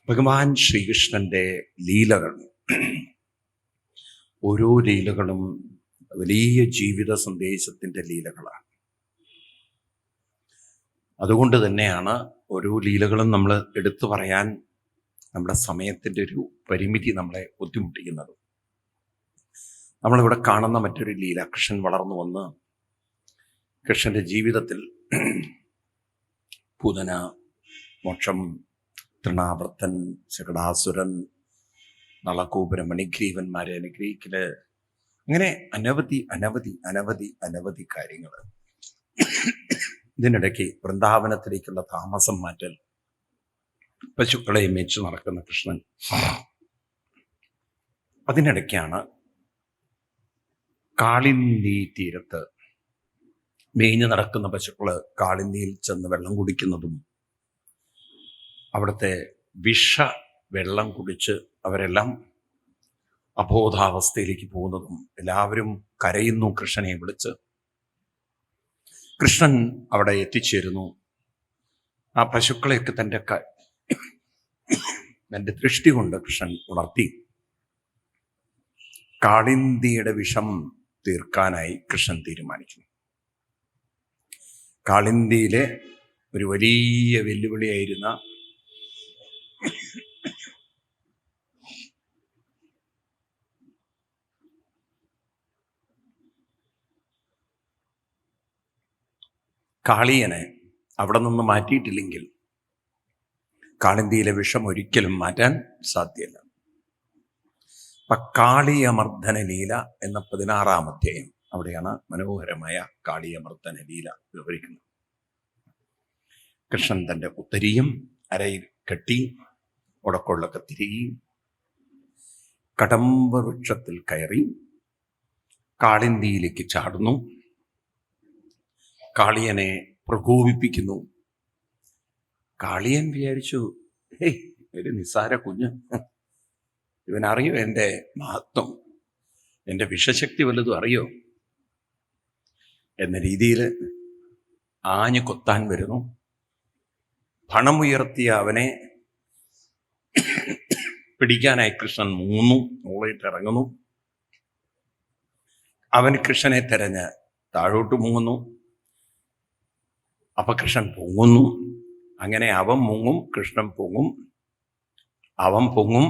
ഭഗവാൻ ശ്രീകൃഷ്ണന്റെ ലീലകൾ, ഓരോ ലീലകളും വലിയ ജീവിത സന്ദേശത്തിൻ്റെ ലീലകളാണ്. അതുകൊണ്ട് തന്നെയാണ് ഓരോ ലീലകളും നമ്മൾ എടുത്തു പറയാൻ നമ്മുടെ സമയത്തിൻ്റെ ഒരു പരിമിതി നമ്മളെ ബുദ്ധിമുട്ടിക്കുന്നത്. നമ്മളിവിടെ കാണുന്ന മറ്റൊരു ലീല, കൃഷ്ണൻ വളർന്നു വന്ന് കൃഷ്ണന്റെ ജീവിതത്തിൽ പൂതന, മോക്ഷം, തൃണാവർത്തൻ, ശകടാസുരൻ, നളകൂപുര, മണിഗ്രീവന്മാരെ അനുഗ്രഹിക്കല്, അങ്ങനെ അനവധി അനവധി അനവധി അനവധി കാര്യങ്ങൾ. ഇതിനിടയ്ക്ക് വൃന്ദാവനത്തിലേക്കുള്ള താമസം മാറ്റൽ, പശുക്കളെ മേച്ചു നടക്കുന്ന കൃഷ്ണൻ. അതിനിടയ്ക്കാണ് കാളിന്തി തീരത്ത് മേഞ്ഞു നടക്കുന്ന പശുക്കള് കാളിന്തിയിൽ ചെന്ന് വെള്ളം കുടിക്കുന്നതും, അവിടുത്തെ വിഷ വെള്ളം കുടിച്ച് അവരെല്ലാം അബോധാവസ്ഥയിലേക്ക് പോകുന്നതും, എല്ലാവരും കരയുന്നു കൃഷ്ണനെ വിളിച്ച്. കൃഷ്ണൻ അവിടെ എത്തിച്ചേരുന്നു. ആ പശുക്കളെയൊക്കെ തൻ്റെ ദൃഷ്ടി കൊണ്ട് കൃഷ്ണൻ ഉണർത്തി. കാളിന്തിയുടെ വിഷം തീർക്കാനായി കൃഷ്ണൻ തീരുമാനിക്കുന്നു. കാളിന്തിയിലെ ഒരു വലിയ വെല്ലുവിളിയായിരുന്ന കാളിയനെ അവിടെ നിന്ന് മാറ്റിയിട്ടില്ലെങ്കിൽ കാളിന്തിയിലെ വിഷം ഒരിക്കലും മാറ്റാൻ സാധ്യമല്ല. അപ്പൊ കാളിയമർദ്ദന ലീല എന്ന 16-ാം അധ്യായം, അവിടെയാണ് മനോഹരമായ കാളിയമർദ്ദന ലീല വിവരിക്കുന്നത്. കൃഷ്ണൻ തൻ്റെ ഉത്തരിയും അരയിൽ കെട്ടി ഉടക്കൊള്ളൊക്കെ തിരികെ കടമ്പ വൃക്ഷത്തിൽ കയറി കാളിന്തിയിലേക്ക് ചാടുന്നു. കാളിയനെ പ്രകോപിപ്പിക്കുന്നു. കാളിയൻ വിചാരിച്ചു, ഹേയ്, ഒരു നിസ്സാര കുഞ്ഞ്, ഇവനറിയോ എൻ്റെ മഹത്വം, എൻ്റെ വിഷശക്തി വല്ലതും അറിയോ എന്ന രീതിയിൽ ആഞ്ഞു കൊത്താൻ വരുന്നു. പണമുയർത്തിയ അവനെ പിടിക്കാനായി കൃഷ്ണൻ മുകളിട്ട് ഇറങ്ങുന്നു. അവൻ കൃഷ്ണനെ തെരഞ്ഞ് താഴോട്ട് മുങ്ങുന്നു. അപ്പൊ കൃഷ്ണൻ പൊങ്ങുന്നു. അങ്ങനെ അവൻ മുങ്ങും, കൃഷ്ണൻ പൊങ്ങും, അവൻ പൊങ്ങും,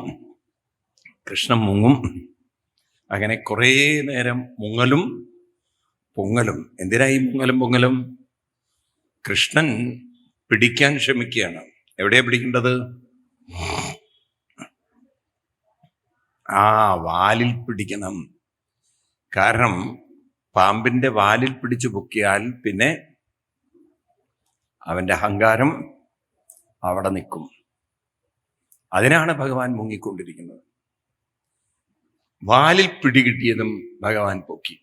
കൃഷ്ണൻ മുങ്ങും. അങ്ങനെ കുറേ നേരം മുങ്ങലും പൊങ്ങലും. എന്തിനായി മുങ്ങലും പൊങ്ങലും? കൃഷ്ണൻ പിടിക്കാൻ ശ്രമിക്കുകയാണ്. എവിടെയാ പിടിക്കേണ്ടത്? വാലിൽ പിടിക്കണം. കാരണം പാമ്പിന്റെ വാലിൽ പിടിച്ചു പൊക്കിയാൽ പിന്നെ അവന്റെ അഹങ്കാരം അവിടെ നിൽക്കും. അതിനാണ് ഭഗവാൻ മുങ്ങിക്കൊണ്ടിരിക്കുന്നത്. വാലിൽ പിടികിട്ടിയതും ഭഗവാൻ പൊക്കി.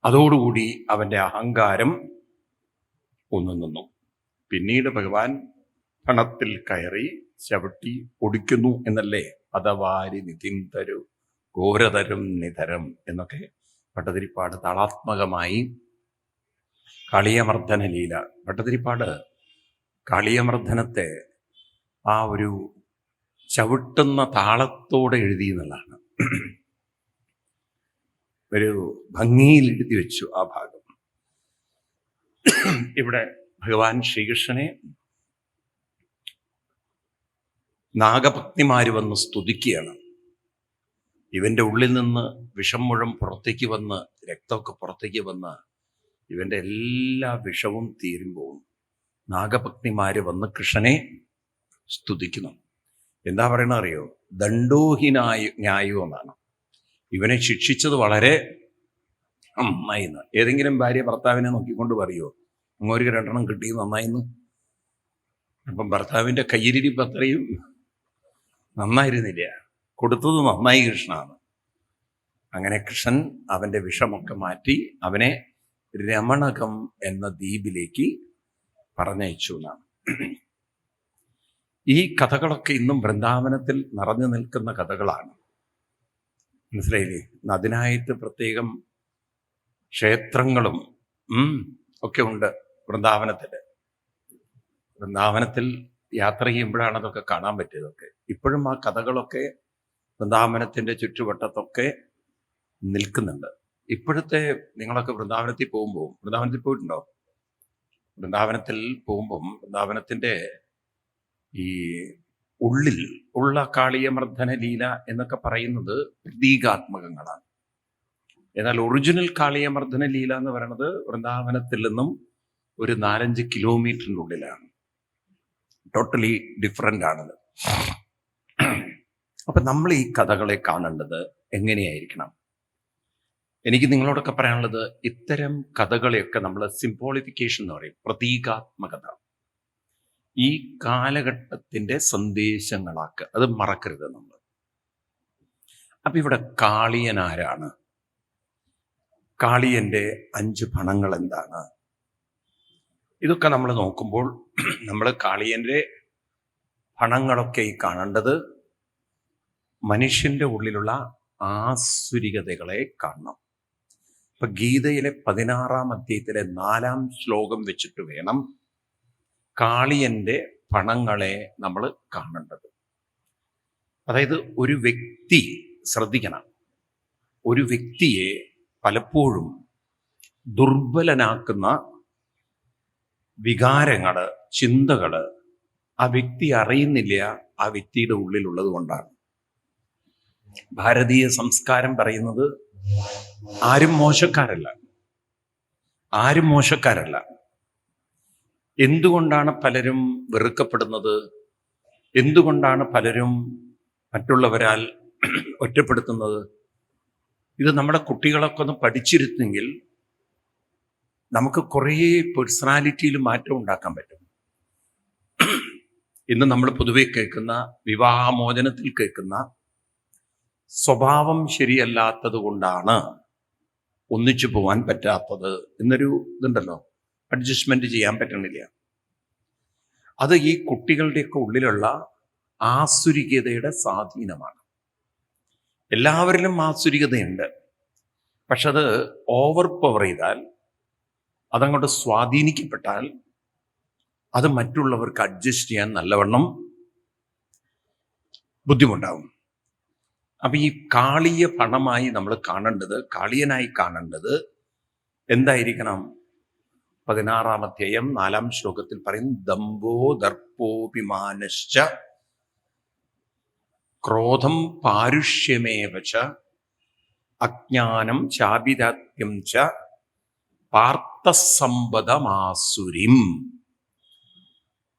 അതോടുകൂടി അവന്റെ അഹങ്കാരം ഒന്നു നിന്നു. പിന്നീട് ഭഗവാൻ പണത്തിൽ കയറി ചവിട്ടി ഒടിക്കുന്നു എന്നല്ലേ, പദവാരി നിതിം തരു ഘോരതരം നിതരം എന്നൊക്കെ ഭട്ടതിരിപ്പാട് താളാത്മകമായി കാളിയമർദ്ദന ലീല. ഭട്ടതിരിപ്പാട് കാളിയമർദ്ദനത്തെ ആ ഒരു ചവിട്ടുന്ന താളത്തോടെ എഴുതി എന്നുള്ളതാണ്. ഒരു ഭംഗിയിൽ എഴുതി വെച്ചു ആ ഭാഗം. ഇവിടെ ഭഗവാൻ ശ്രീകൃഷ്ണനെ നാഗഭക്തിമാര് വന്ന് സ്തുതിക്കുകയാണ്. ഇവന്റെ ഉള്ളിൽ നിന്ന് വിഷം മുഴുവൻ പുറത്തേക്ക് വന്ന്, രക്തമൊക്കെ പുറത്തേക്ക് വന്ന് ഇവന്റെ എല്ലാ വിഷവും തീരുമ്പോൾ നാഗഭക്തിമാര് വന്ന് കൃഷ്ണനെ സ്തുതിക്കുന്നു. എന്താ പറയണ അറിയോ? ദണ്ഡോഹിനായോ എന്നാണ്. ഇവനെ ശിക്ഷിച്ചത് വളരെ നന്നായിന്ന്. ഏതെങ്കിലും ഭാര്യ ഭർത്താവിനെ നോക്കിക്കൊണ്ട് പറയുമോ, അങ്ങോട്ട് 2 കിട്ടി നന്നായിന്ന്? അപ്പം ഭർത്താവിൻ്റെ കയ്യിലിരിപ്പ് അത്രയും നന്നായിരുന്നില്ല. കൊടുത്തത് നന്നായി കൃഷ്ണാണ്. അങ്ങനെ കൃഷ്ണൻ അവൻ്റെ വിഷമൊക്കെ മാറ്റി അവനെ രമണകം എന്ന ദ്വീപിലേക്ക് പറഞ്ഞയച്ചു എന്നാണ്. ഈ കഥകളൊക്കെ ഇന്നും വൃന്ദാവനത്തിൽ നിറഞ്ഞു നിൽക്കുന്ന കഥകളാണ്. മനസ്സിലായില്ലേ? അതിനായിട്ട് പ്രത്യേകം ക്ഷേത്രങ്ങളും ഒക്കെ ഉണ്ട് വൃന്ദാവനത്തിൽ. യാത്ര ചെയ്യുമ്പോഴാണ് അതൊക്കെ കാണാൻ പറ്റിയതൊക്കെ. ഇപ്പോഴും ആ കഥകളൊക്കെ വൃന്ദാവനത്തിൻ്റെ ചുറ്റുവട്ടത്തൊക്കെ നിൽക്കുന്നുണ്ട്. ഇപ്പോഴത്തെ നിങ്ങളൊക്കെ വൃന്ദാവനത്തിൽ പോയിട്ടുണ്ടോ? വൃന്ദാവനത്തിൽ പോകുമ്പം വൃന്ദാവനത്തിൻ്റെ ഈ ഉള്ളിൽ ഉള്ള കാളിയമർദ്ദന ലീല എന്നൊക്കെ പറയുന്നത് പ്രതീകാത്മകങ്ങളാണ്. എന്നാൽ ഒറിജിനൽ കാളിയമർദ്ദന ലീല എന്ന് പറയുന്നത് വൃന്ദാവനത്തിൽ നിന്നും ഒരു 4-5 കിലോമീറ്ററിനുള്ളിലാണ്. ടോട്ടലി ഡിഫറെൻ്റ് ആണത്. അപ്പം നമ്മൾ ഈ കഥകളെ കാണേണ്ടത് എങ്ങനെയായിരിക്കണം? എനിക്ക് നിങ്ങളോടൊക്കെ പറയാനുള്ളത്, ഇത്തരം കഥകളെയൊക്കെ നമ്മൾ സിംബോളിഫിക്കേഷൻ എന്ന് പറയും, പ്രതീകാത്മകത. ഈ കാലഘട്ടത്തിൻ്റെ സന്ദേശങ്ങളാക്കുക, അത് മറക്കരുത് നമ്മൾ. അപ്പം ഇവിടെ കാളിയൻ ആരാണ്? കാളിയൻ്റെ 5 ഫണങ്ങൾ എന്താണ്? ഇതൊക്കെ നമ്മൾ നോക്കുമ്പോൾ നമ്മൾ കാളിയൻ്റെ ഫണങ്ങളൊക്കെ ഈ കാണേണ്ടത് മനുഷ്യൻ്റെ ഉള്ളിലുള്ള ആസുരികതകളെ കാണണം. ഇപ്പൊ ഗീതയിലെ 16-ാം അധ്യായത്തിലെ 4-ാം ശ്ലോകം വെച്ചിട്ട് വേണം കാളിയൻ്റെ ഫണങ്ങളെ നമ്മൾ കാണേണ്ടത്. അതായത് ഒരു വ്യക്തി ശ്രദ്ധിക്കണം, ഒരു വ്യക്തിയെ പലപ്പോഴും ദുർബലനാക്കുന്ന വികാരങ്ങള്, ചിന്തകള് ആ വ്യക്തി അറിയുന്നില്ല, ആ വ്യക്തിയുടെ ഉള്ളിലുള്ളത് കൊണ്ടാണ്. ഭാരതീയ സംസ്കാരം പറയുന്നത് ആരും മോശക്കാരല്ല. എന്തുകൊണ്ടാണ് പലരും വെറുക്കപ്പെടുന്നത്? എന്തുകൊണ്ടാണ് പലരും മറ്റുള്ളവരാൽ ഒറ്റപ്പെടുത്തുന്നത്? ഇത് നമ്മുടെ കുട്ടികളൊക്കെ ഒന്ന് പഠിച്ചിരുന്നെങ്കിൽ നമുക്ക് കുറേ പേഴ്സണാലിറ്റിയിൽ മാറ്റം ഉണ്ടാക്കാൻ പറ്റും. ഇന്ന് നമ്മൾ പൊതുവെ കേൾക്കുന്ന, വിവാഹമോചനത്തിൽ കേൾക്കുന്ന, സ്വഭാവം ശരിയല്ലാത്തത് കൊണ്ടാണ് ഒന്നിച്ചു പോകാൻ പറ്റാത്തത് എന്നൊരു ഇതുണ്ടല്ലോ, അഡ്ജസ്റ്റ്മെന്റ് ചെയ്യാൻ പറ്റണില്ല. അത് ഈ കുട്ടികളുടെയൊക്കെ ഉള്ളിലുള്ള ആസുരികതയുടെ സ്വാധീനമാണ്. എല്ലാവരിലും ആസുരികതയുണ്ട്, പക്ഷെ അത് ഓവർ പവർ ചെയ്താൽ, അതങ്ങോട്ട് സ്വാധീനിക്കപ്പെട്ടാൽ അത് മറ്റുള്ളവർക്ക് അഡ്ജസ്റ്റ് ചെയ്യാൻ നല്ലവണ്ണം ബുദ്ധിമുട്ടാവും. അപ്പൊ ഈ കാളിയ ഫണമായി നമ്മൾ കാണേണ്ടത്, കാളിയനായി കാണേണ്ടത് എന്തായിരിക്കണം? 16-ാം അധ്യായം 4-ാം ശ്ലോകത്തിൽ പറയും, ദംഭോ ദർപ്പോഭിമാനശ്ച ക്രോധം പാരുഷ്യമേവച അജ്ഞാനം ചാഭിരാത്യം ച പാർത്ഥസമ്പദമാസുരിം.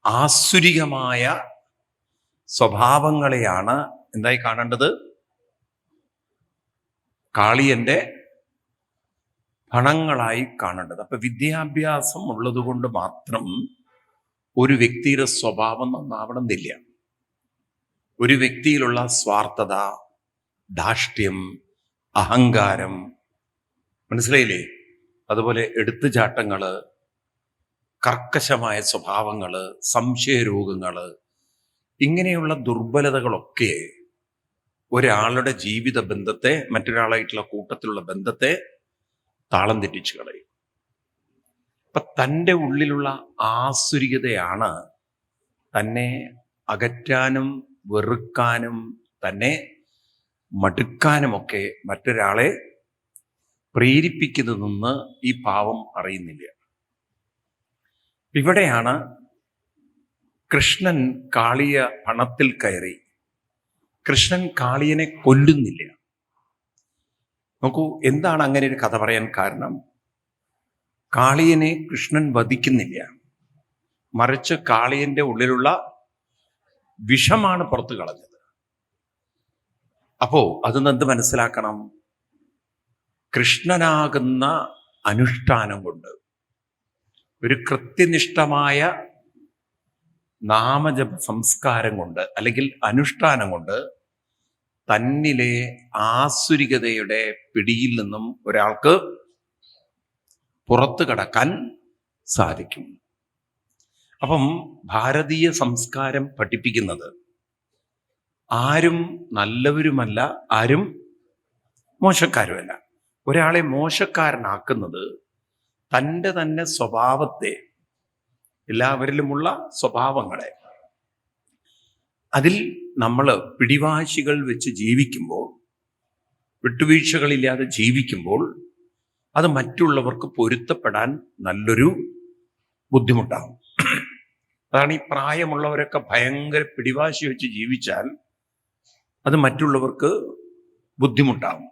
ആസുരികമായ സ്വഭാവങ്ങളെയാണ് എന്തായി കാണേണ്ടത്? കാളിയന്റെ ഫണങ്ങളായി കാണേണ്ടത്. അപ്പൊ വിദ്യാഭ്യാസം ഉള്ളത് കൊണ്ട് മാത്രം ഒരു വ്യക്തിയുടെ സ്വഭാവം നന്നാവണമെന്നില്ല. ഒരു വ്യക്തിയിലുള്ള സ്വാർത്ഥത, ധാർഷ്ട്യം, അഹങ്കാരം, മനസ്സിലായില്ലേ? അതുപോലെ എടുത്തുചാട്ടങ്ങള്, കർക്കശമായ സ്വഭാവങ്ങള്, സംശയരോഗങ്ങള്, ഇങ്ങനെയുള്ള ദുർബലതകളൊക്കെ ഒരാളുടെ ജീവിത ബന്ധത്തെ, മറ്റൊരാളായിട്ടുള്ള കൂട്ടത്തിലുള്ള ബന്ധത്തെ താളം തെറ്റിച്ചു കളയും. അപ്പൊ തൻ്റെ ഉള്ളിലുള്ള ആസുരികതയാണ് തന്നെ അകറ്റാനും വെറുക്കാനും തന്നെ മടുക്കാനുമൊക്കെ മറ്റൊരാളെ പ്രേരിപ്പിക്കുന്നതെന്ന് ഈ പാവം അറിയുന്നില്ല. ഇവിടെയാണ് കൃഷ്ണൻ കാളിയ പണത്തിൽ കയറി. കൃഷ്ണൻ കാളിയനെ കൊല്ലുന്നില്ല. നോക്കൂ, എന്താണ് അങ്ങനെ ഒരു കഥ പറയാൻ കാരണം? കാളിയനെ കൃഷ്ണൻ വധിക്കുന്നില്ല, മറിച്ച് കാളിയന്റെ ഉള്ളിലുള്ള വിഷമാണ് പുറത്തു കളഞ്ഞത്. അപ്പോ അതിന് എന്ത് മനസ്സിലാക്കണം? കൃഷ്ണനാകുന്ന അനുഷ്ഠാനം കൊണ്ട്, ഒരു കൃത്യനിഷ്ഠമായ നാമജപ സംസ്കാരം കൊണ്ട്, അല്ലെങ്കിൽ അനുഷ്ഠാനം കൊണ്ട് തന്നിലെ ആസുരികതയുടെ പിടിയിൽ നിന്നും ഒരാൾക്ക് പുറത്തു കടക്കാൻ സാധിക്കും. അപ്പം ഭാരതീയ സംസ്കാരം പഠിപ്പിക്കുന്നത് ആരും നല്ലവരുമല്ല, ആരും മോശക്കാരുമല്ല. ഒരാളെ മോശക്കാരനാക്കുന്നത് തൻ്റെ തന്നെ സ്വഭാവത്തെ, എല്ലാവരിലുമുള്ള സ്വഭാവങ്ങളെ അതിൽ നമ്മൾ പിടിവാശികൾ വെച്ച് ജീവിക്കുമ്പോൾ, വിട്ടുവീഴ്ചകളില്ലാതെ ജീവിക്കുമ്പോൾ, അത് മറ്റുള്ളവർക്ക് പൊരുത്തപ്പെടാൻ നല്ലൊരു ബുദ്ധിമുട്ടാകും. അതാണ് ഈ പ്രായമുള്ളവരൊക്കെ ഭയങ്കര പിടിവാശി വെച്ച് ജീവിച്ചാൽ അത് മറ്റുള്ളവർക്ക് ബുദ്ധിമുട്ടാകും.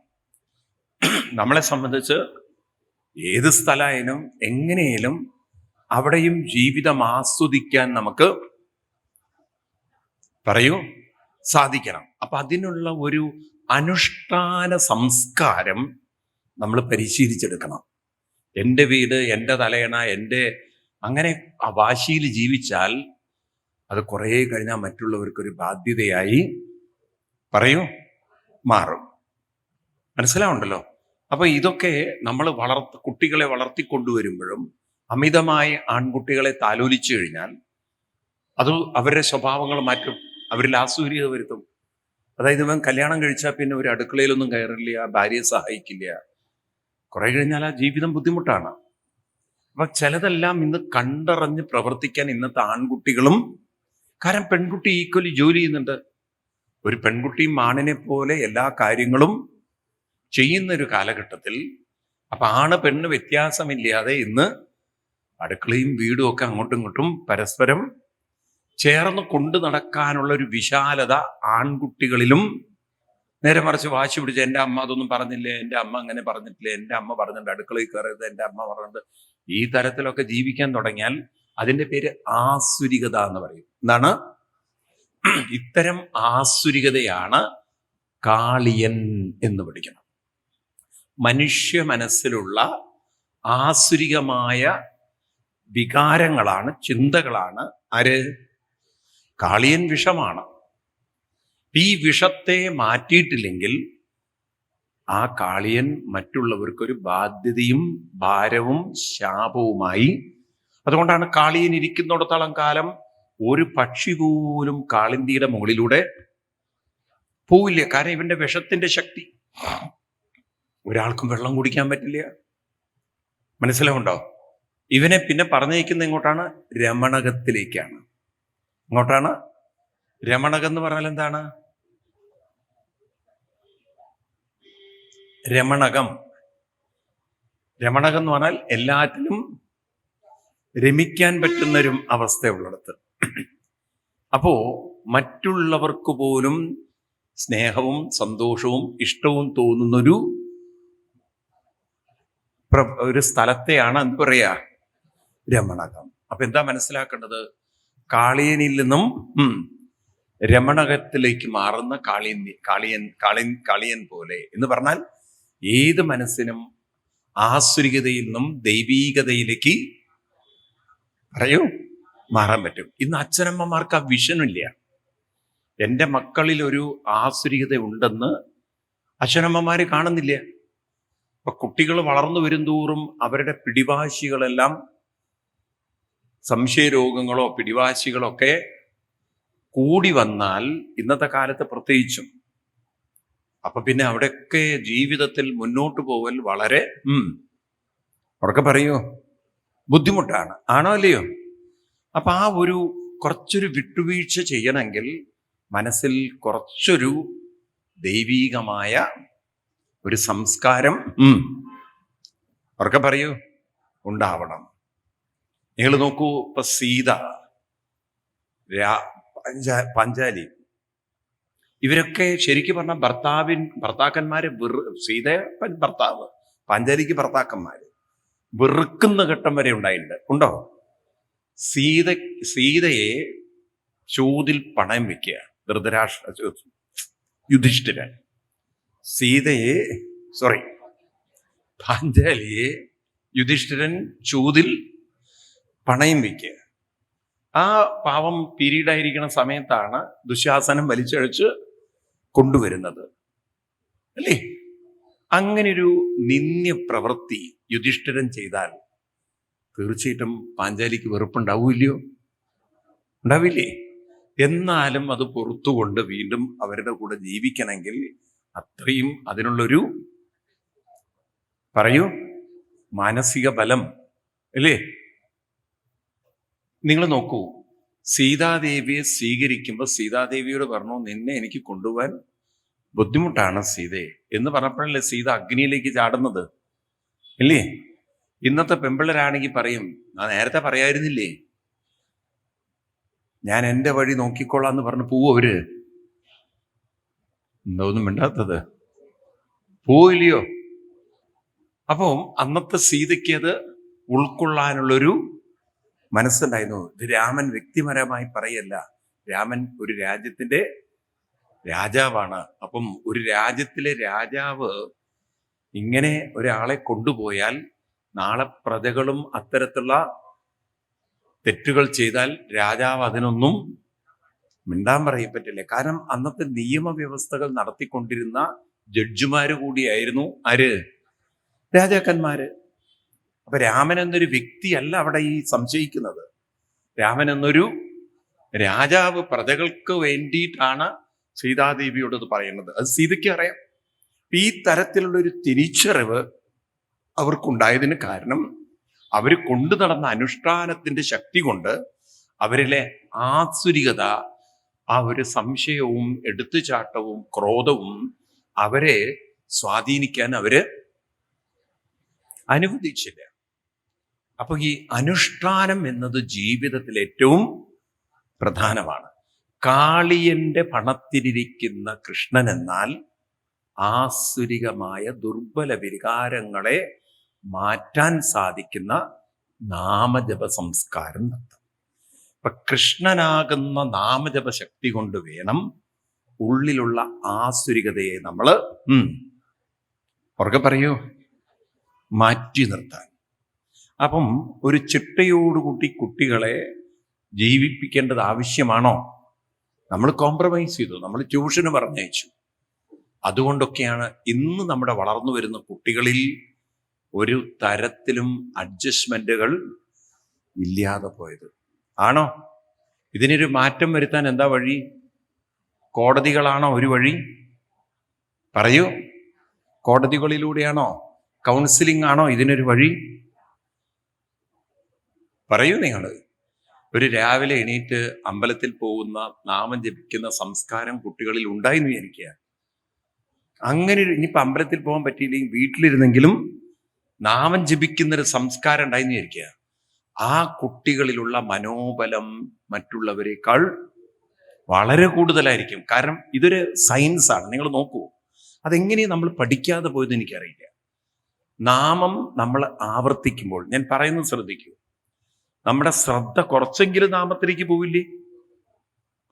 നമ്മളെ സംബന്ധിച്ച് ഏത് സ്ഥലമായാലും എങ്ങനെയാലും അവിടെയും ജീവിതം ആസ്വദിക്കാൻ നമുക്ക് സാധിക്കണം. അപ്പൊ അതിനുള്ള ഒരു അനുഷ്ഠാന സംസ്കാരം നമ്മൾ പരിശീലിച്ചെടുക്കണം. എൻ്റെ വീട്, എൻ്റെ തലയണ, എൻ്റെ അങ്ങനെ ആ വാശിയിൽ ജീവിച്ചാൽ അത് കുറേ കഴിഞ്ഞാൽ മറ്റുള്ളവർക്കൊരു ബാധ്യതയായി മാറും. മനസ്സിലാവുണ്ടല്ലോ? അപ്പൊ ഇതൊക്കെ നമ്മൾ കുട്ടികളെ വളർത്തിക്കൊണ്ടുവരുമ്പോഴും അമിതമായി ആൺകുട്ടികളെ താലോലിച്ചു കഴിഞ്ഞാൽ അത് അവരുടെ സ്വഭാവങ്ങൾ മാറ്റും, അവരിൽ ആസൂര്യത വരുത്തും. അതായത് ഇവൻ കല്യാണം കഴിച്ചാൽ പിന്നെ ഒരു അടുക്കളയിലൊന്നും കയറില്ല, ഭാര്യയെ സഹായിക്കില്ല. കുറെ കഴിഞ്ഞാൽ ആ ജീവിതം ബുദ്ധിമുട്ടാണ്. അപ്പൊ ചിലതെല്ലാം ഇന്ന് കണ്ടറിഞ്ഞ് പ്രവർത്തിക്കാൻ ഇന്നത്തെ ആൺകുട്ടികളും, കാരണം പെൺകുട്ടി ഈക്വലി ജോലി ചെയ്യുന്നുണ്ട്. ഒരു പെൺകുട്ടിയും ആണിനെ പോലെ എല്ലാ കാര്യങ്ങളും ചെയ്യുന്ന ഒരു കാലഘട്ടത്തിൽ അപ്പൊ ആണ് പെണ്ണ് വ്യത്യാസമില്ലാതെ ഇന്ന് അടുക്കളയും വീടും ഒക്കെ അങ്ങോട്ടും ഇങ്ങോട്ടും പരസ്പരം ചേർന്ന് കൊണ്ടു നടക്കാനുള്ള ഒരു വിശാലത ആൺകുട്ടികളിലും. നേരെ മറിച്ച് വാശി പിടിച്ച് എൻ്റെ അമ്മ അതൊന്നും പറഞ്ഞില്ലേ, എൻ്റെ അമ്മ അങ്ങനെ പറഞ്ഞിട്ടില്ലേ, എൻ്റെ അമ്മ പറഞ്ഞിട്ടുണ്ട് അടുക്കളയിൽ കയറരുത്, എൻ്റെ അമ്മ പറഞ്ഞിട്ട്, ഈ തരത്തിലൊക്കെ ജീവിക്കാൻ തുടങ്ങിയാൽ അതിൻ്റെ പേര് ആസുരികത എന്ന് പറയും. എന്താണ്? ഇത്തരം ആസുരികതയാണ് കാളിയൻ എന്ന് പഠിക്കണം. മനുഷ്യ മനസ്സിലുള്ള ആസുരികമായ വികാരങ്ങളാണ്, ചിന്തകളാണ് കാളിയൻ വിഷമാണ്. ഈ വിഷത്തെ മാറ്റിയിട്ടില്ലെങ്കിൽ ആ കാളിയൻ മറ്റുള്ളവർക്കൊരു ബാധ്യതയും ഭാരവും ശാപവുമായി. അതുകൊണ്ടാണ് കാളിയൻ ഇരിക്കുന്നിടത്തോളം കാലം ഒരു പക്ഷി പോലും കാളിന്തിയുടെ മുകളിലൂടെ പോവില്ല. കാരണം ഇവന്റെ വിഷത്തിന്റെ ശക്തി. ഒരാൾക്കും വെള്ളം കുടിക്കാൻ പറ്റില്ല. മനസ്സിലാവുണ്ടോ? ഇവനെ പിന്നെ പറഞ്ഞയക്കുന്ന എങ്ങോട്ടാണ്? രമണകത്തിലേക്കാണ്. എങ്ങോട്ടാണ്? രമണകം എന്ന് പറഞ്ഞാൽ എന്താണ്? രമണകം എന്ന് പറഞ്ഞാൽ എല്ലാറ്റിലും രമിക്കാൻ പറ്റുന്നൊരു അവസ്ഥയുള്ളിടത്ത്. അപ്പോ മറ്റുള്ളവർക്ക് പോലും സ്നേഹവും സന്തോഷവും ഇഷ്ടവും തോന്നുന്നൊരു സ്ഥലത്തെയാണ് എന്ത് പറയാ? രമണകം. അപ്പൊ എന്താ മനസ്സിലാക്കേണ്ടത്? കാളിയനിൽ നിന്നും രമണകത്തിലേക്ക് മാറുന്ന കാളിയൻ പോലെ എന്ന് പറഞ്ഞാൽ ഏത് മനസ്സിനും ആസുരികതയിൽ നിന്നും ദൈവീകതയിലേക്ക് മാറാൻ പറ്റും. ഇന്ന് അച്ഛനമ്മമാർക്ക് ആ വിഷനില്ല. എൻ്റെ മക്കളിൽ ഒരു ആസുരികത ഉണ്ടെന്ന് അച്ഛനമ്മമാര് കാണുന്നില്ല. അപ്പൊ കുട്ടികൾ വളർന്നു വരുംതോറും അവരുടെ പിടിവാശികളെല്ലാം, സംശയരോഗങ്ങളോ പിടിവാശികളോ ഒക്കെ കൂടി വന്നാൽ ഇന്നത്തെ കാലത്ത് പ്രത്യേകിച്ചും, അപ്പൊ പിന്നെ അവിടെയൊക്കെ ജീവിതത്തിൽ മുന്നോട്ട് പോവൽ വളരെ ഉറക്കെ പറയോ ബുദ്ധിമുട്ടാണ്. ആണോ അല്ലയോ? അപ്പൊ ആ കുറച്ചൊരു വിട്ടുവീഴ്ച ചെയ്യണമെങ്കിൽ മനസ്സിൽ കുറച്ചൊരു ദൈവീകമായ ഒരു സംസ്കാരം ഉറക്കെ പറയൂ ഉണ്ടാവണം. നിങ്ങൾ നോക്കൂ, ഇപ്പൊ സീത, പാഞ്ചാലി, ഇവരൊക്കെ ശരിക്കും പറഞ്ഞാൽ ഭർത്താക്കന്മാര് സീത ഭർത്താവ്, പാഞ്ചാലിക്ക് ഭർത്താക്കന്മാര് വെറുക്കുന്ന ഘട്ടം വരെ ഉണ്ടോ? സീതയെ ചൂതിൽ പണയം വെക്കുക യുധിഷ്ഠിരൻ. പാഞ്ചാലിയെ യുധിഷ്ഠിരൻ ചൂതിൽ പണയം വെക്കുക. ആ പാവം പീരീഡായിരിക്കുന്ന സമയത്താണ് ദുശാസനം വലിച്ചഴിച്ച് കൊണ്ടുവരുന്നത്, അല്ലേ? അങ്ങനൊരു നിന്ദ്യ പ്രവൃത്തി യുധിഷ്ഠിരൻ ചെയ്താൽ തീർച്ചയായിട്ടും പാഞ്ചാലിക്ക് ഉണ്ടാവില്ലേ? എന്നാലും അത് പുറത്തുകൊണ്ട് വീണ്ടും അവരുടെ കൂടെ ജീവിക്കണമെങ്കിൽ അത്രയും അതിനുള്ളൊരു മാനസിക ബലം, അല്ലേ? നിങ്ങൾ നോക്കൂ, സീതാദേവിയെ സ്വീകരിക്കുമ്പോൾ സീതാദേവിയോട് പറഞ്ഞു, നിന്നെ എനിക്ക് കൊണ്ടുപോകാൻ ബുദ്ധിമുട്ടാണ് സീതയെ എന്ന് പറഞ്ഞപ്പോഴല്ലേ സീത അഗ്നിയിലേക്ക് ചാടുന്നത്, ഇല്ലേ? ഇന്നത്തെ പെമ്പിള്ളരാണെങ്കിൽ പറയും, ഞാൻ നേരത്തെ പറയായിരുന്നില്ലേ, ഞാൻ എൻ്റെ വഴി നോക്കിക്കോളാം എന്ന് പറഞ്ഞ് പോവും അവര്. എന്തോന്നും മിണ്ടാത്തത്, പോവില്ലയോ? അപ്പോൾ അന്നത്തെ സീതയ്ക്ക് അത് ഉൾക്കൊള്ളാനുള്ളൊരു മനസ്സുണ്ടായിരുന്നു. ഇത് രാമൻ വ്യക്തിപരമായി പറയല്ല, രാമൻ ഒരു രാജ്യത്തിന്റെ രാജാവാണ്. അപ്പം ഒരു രാജ്യത്തിലെ രാജാവ് ഇങ്ങനെ ഒരാളെ കൊണ്ടുപോയാൽ നാളെ പ്രജകളും അത്തരത്തിലുള്ള തെറ്റുകൾ ചെയ്താൽ രാജാവ് അതിനൊന്നും മിണ്ടാൻ പറയും പറ്റില്ല. കാരണം അന്നത്തെ നിയമവ്യവസ്ഥകൾ നടത്തിക്കൊണ്ടിരുന്ന ജഡ്ജിമാര് കൂടിയായിരുന്നു ആര്? രാജാക്കന്മാര്. അപ്പൊ രാമൻ എന്നൊരു വ്യക്തിയല്ല അവിടെ ഈ സംശയിക്കുന്നത്. രാമൻ എന്നൊരു രാജാവ് പ്രജകൾക്ക് വേണ്ടിയിട്ടാണ് സീതാദേവിയോട് ഇത് പറയുന്നത്. അത് സീതയ്ക്ക് അറിയാം. ഈ തരത്തിലുള്ള ഒരു തിരിച്ചറിവ് അവർക്കുണ്ടായതിന് കാരണം അവർ കൊണ്ടു നടന്ന അനുഷ്ഠാനത്തിന്റെ ശക്തി കൊണ്ട് അവരിലെ ആസുരികത, ആ ഒരു സംശയവും എടുത്തുചാട്ടവും ക്രോധവും അവരെ സ്വാധീനിക്കാൻ അവര് അനുവദിച്ചില്ല. അപ്പൊ ഈ അനുഷ്ഠാനം എന്നത് ജീവിതത്തിൽ ഏറ്റവും പ്രധാനമാണ്. കാളിയന്റെ പണത്തിലിരിക്കുന്ന കൃഷ്ണൻ എന്നാൽ ആസുരികമായ ദുർബല വികാരങ്ങളെ മാറ്റാൻ സാധിക്കുന്ന നാമജപ സംസ്കാരം നടത്തും. അപ്പൊ കൃഷ്ണനാകുന്ന നാമജപ ശക്തി കൊണ്ട് വേണം ഉള്ളിലുള്ള ആസുരികതയെ നമ്മൾ ഉറക്കെ പറയൂ, മാറ്റി നിർത്താൻ. അപ്പം ഒരു ചിട്ടയോടുകൂടി കുട്ടികളെ ജീവിപ്പിക്കേണ്ടത് ആവശ്യമാണോ? നമ്മൾ കോംപ്രമൈസ് ചെയ്തു, നമ്മൾ ട്യൂഷന് പറഞ്ഞയച്ചു. അതുകൊണ്ടൊക്കെയാണ് ഇന്ന് നമ്മുടെ വളർന്നു വരുന്ന കുട്ടികളിൽ ഒരു തരത്തിലും അഡ്ജസ്റ്റ്മെന്റുകൾ ഇല്ലാതെ പോയത്. ആണോ? ഇതിനൊരു മാറ്റം വരുത്താൻ എന്താ വഴി? കോടതികളാണോ ഒരു വഴി? പറയൂ. കോടതികളിലൂടെയാണോ? കൗൺസിലിംഗ് ആണോ ഇതിനൊരു വഴി? പറയൂ നിങ്ങൾ. ഒരു രാവിലെ എണീറ്റ് അമ്പലത്തിൽ പോകുന്ന നാമം ജപിക്കുന്ന സംസ്കാരം കുട്ടികളിൽ ഉണ്ടായിന്ന് വിചാരിക്കുക. അങ്ങനെ ഇനിയിപ്പോൾ അമ്പലത്തിൽ പോകാൻ പറ്റിയില്ലെങ്കിൽ വീട്ടിലിരുന്നെങ്കിലും നാമം ജപിക്കുന്നൊരു സംസ്കാരം ഉണ്ടായിന്ന് വിചാരിക്കുക. ആ കുട്ടികളിലുള്ള മനോബലം മറ്റുള്ളവരെക്കാൾ വളരെ കൂടുതലായിരിക്കും. കാരണം ഇതൊരു സയൻസാണ്. നിങ്ങൾ നോക്കൂ, അതെങ്ങനെയാണ് നമ്മൾ പഠിക്കാതെ പോയത് എനിക്കറിയില്ല. നാമം നമ്മൾ ആവർത്തിക്കുമ്പോൾ, ഞാൻ പറയുന്നത് ശ്രദ്ധിക്കൂ, നമ്മുടെ ശ്രദ്ധ കുറച്ചെങ്കിലും നാമത്തിലേക്ക്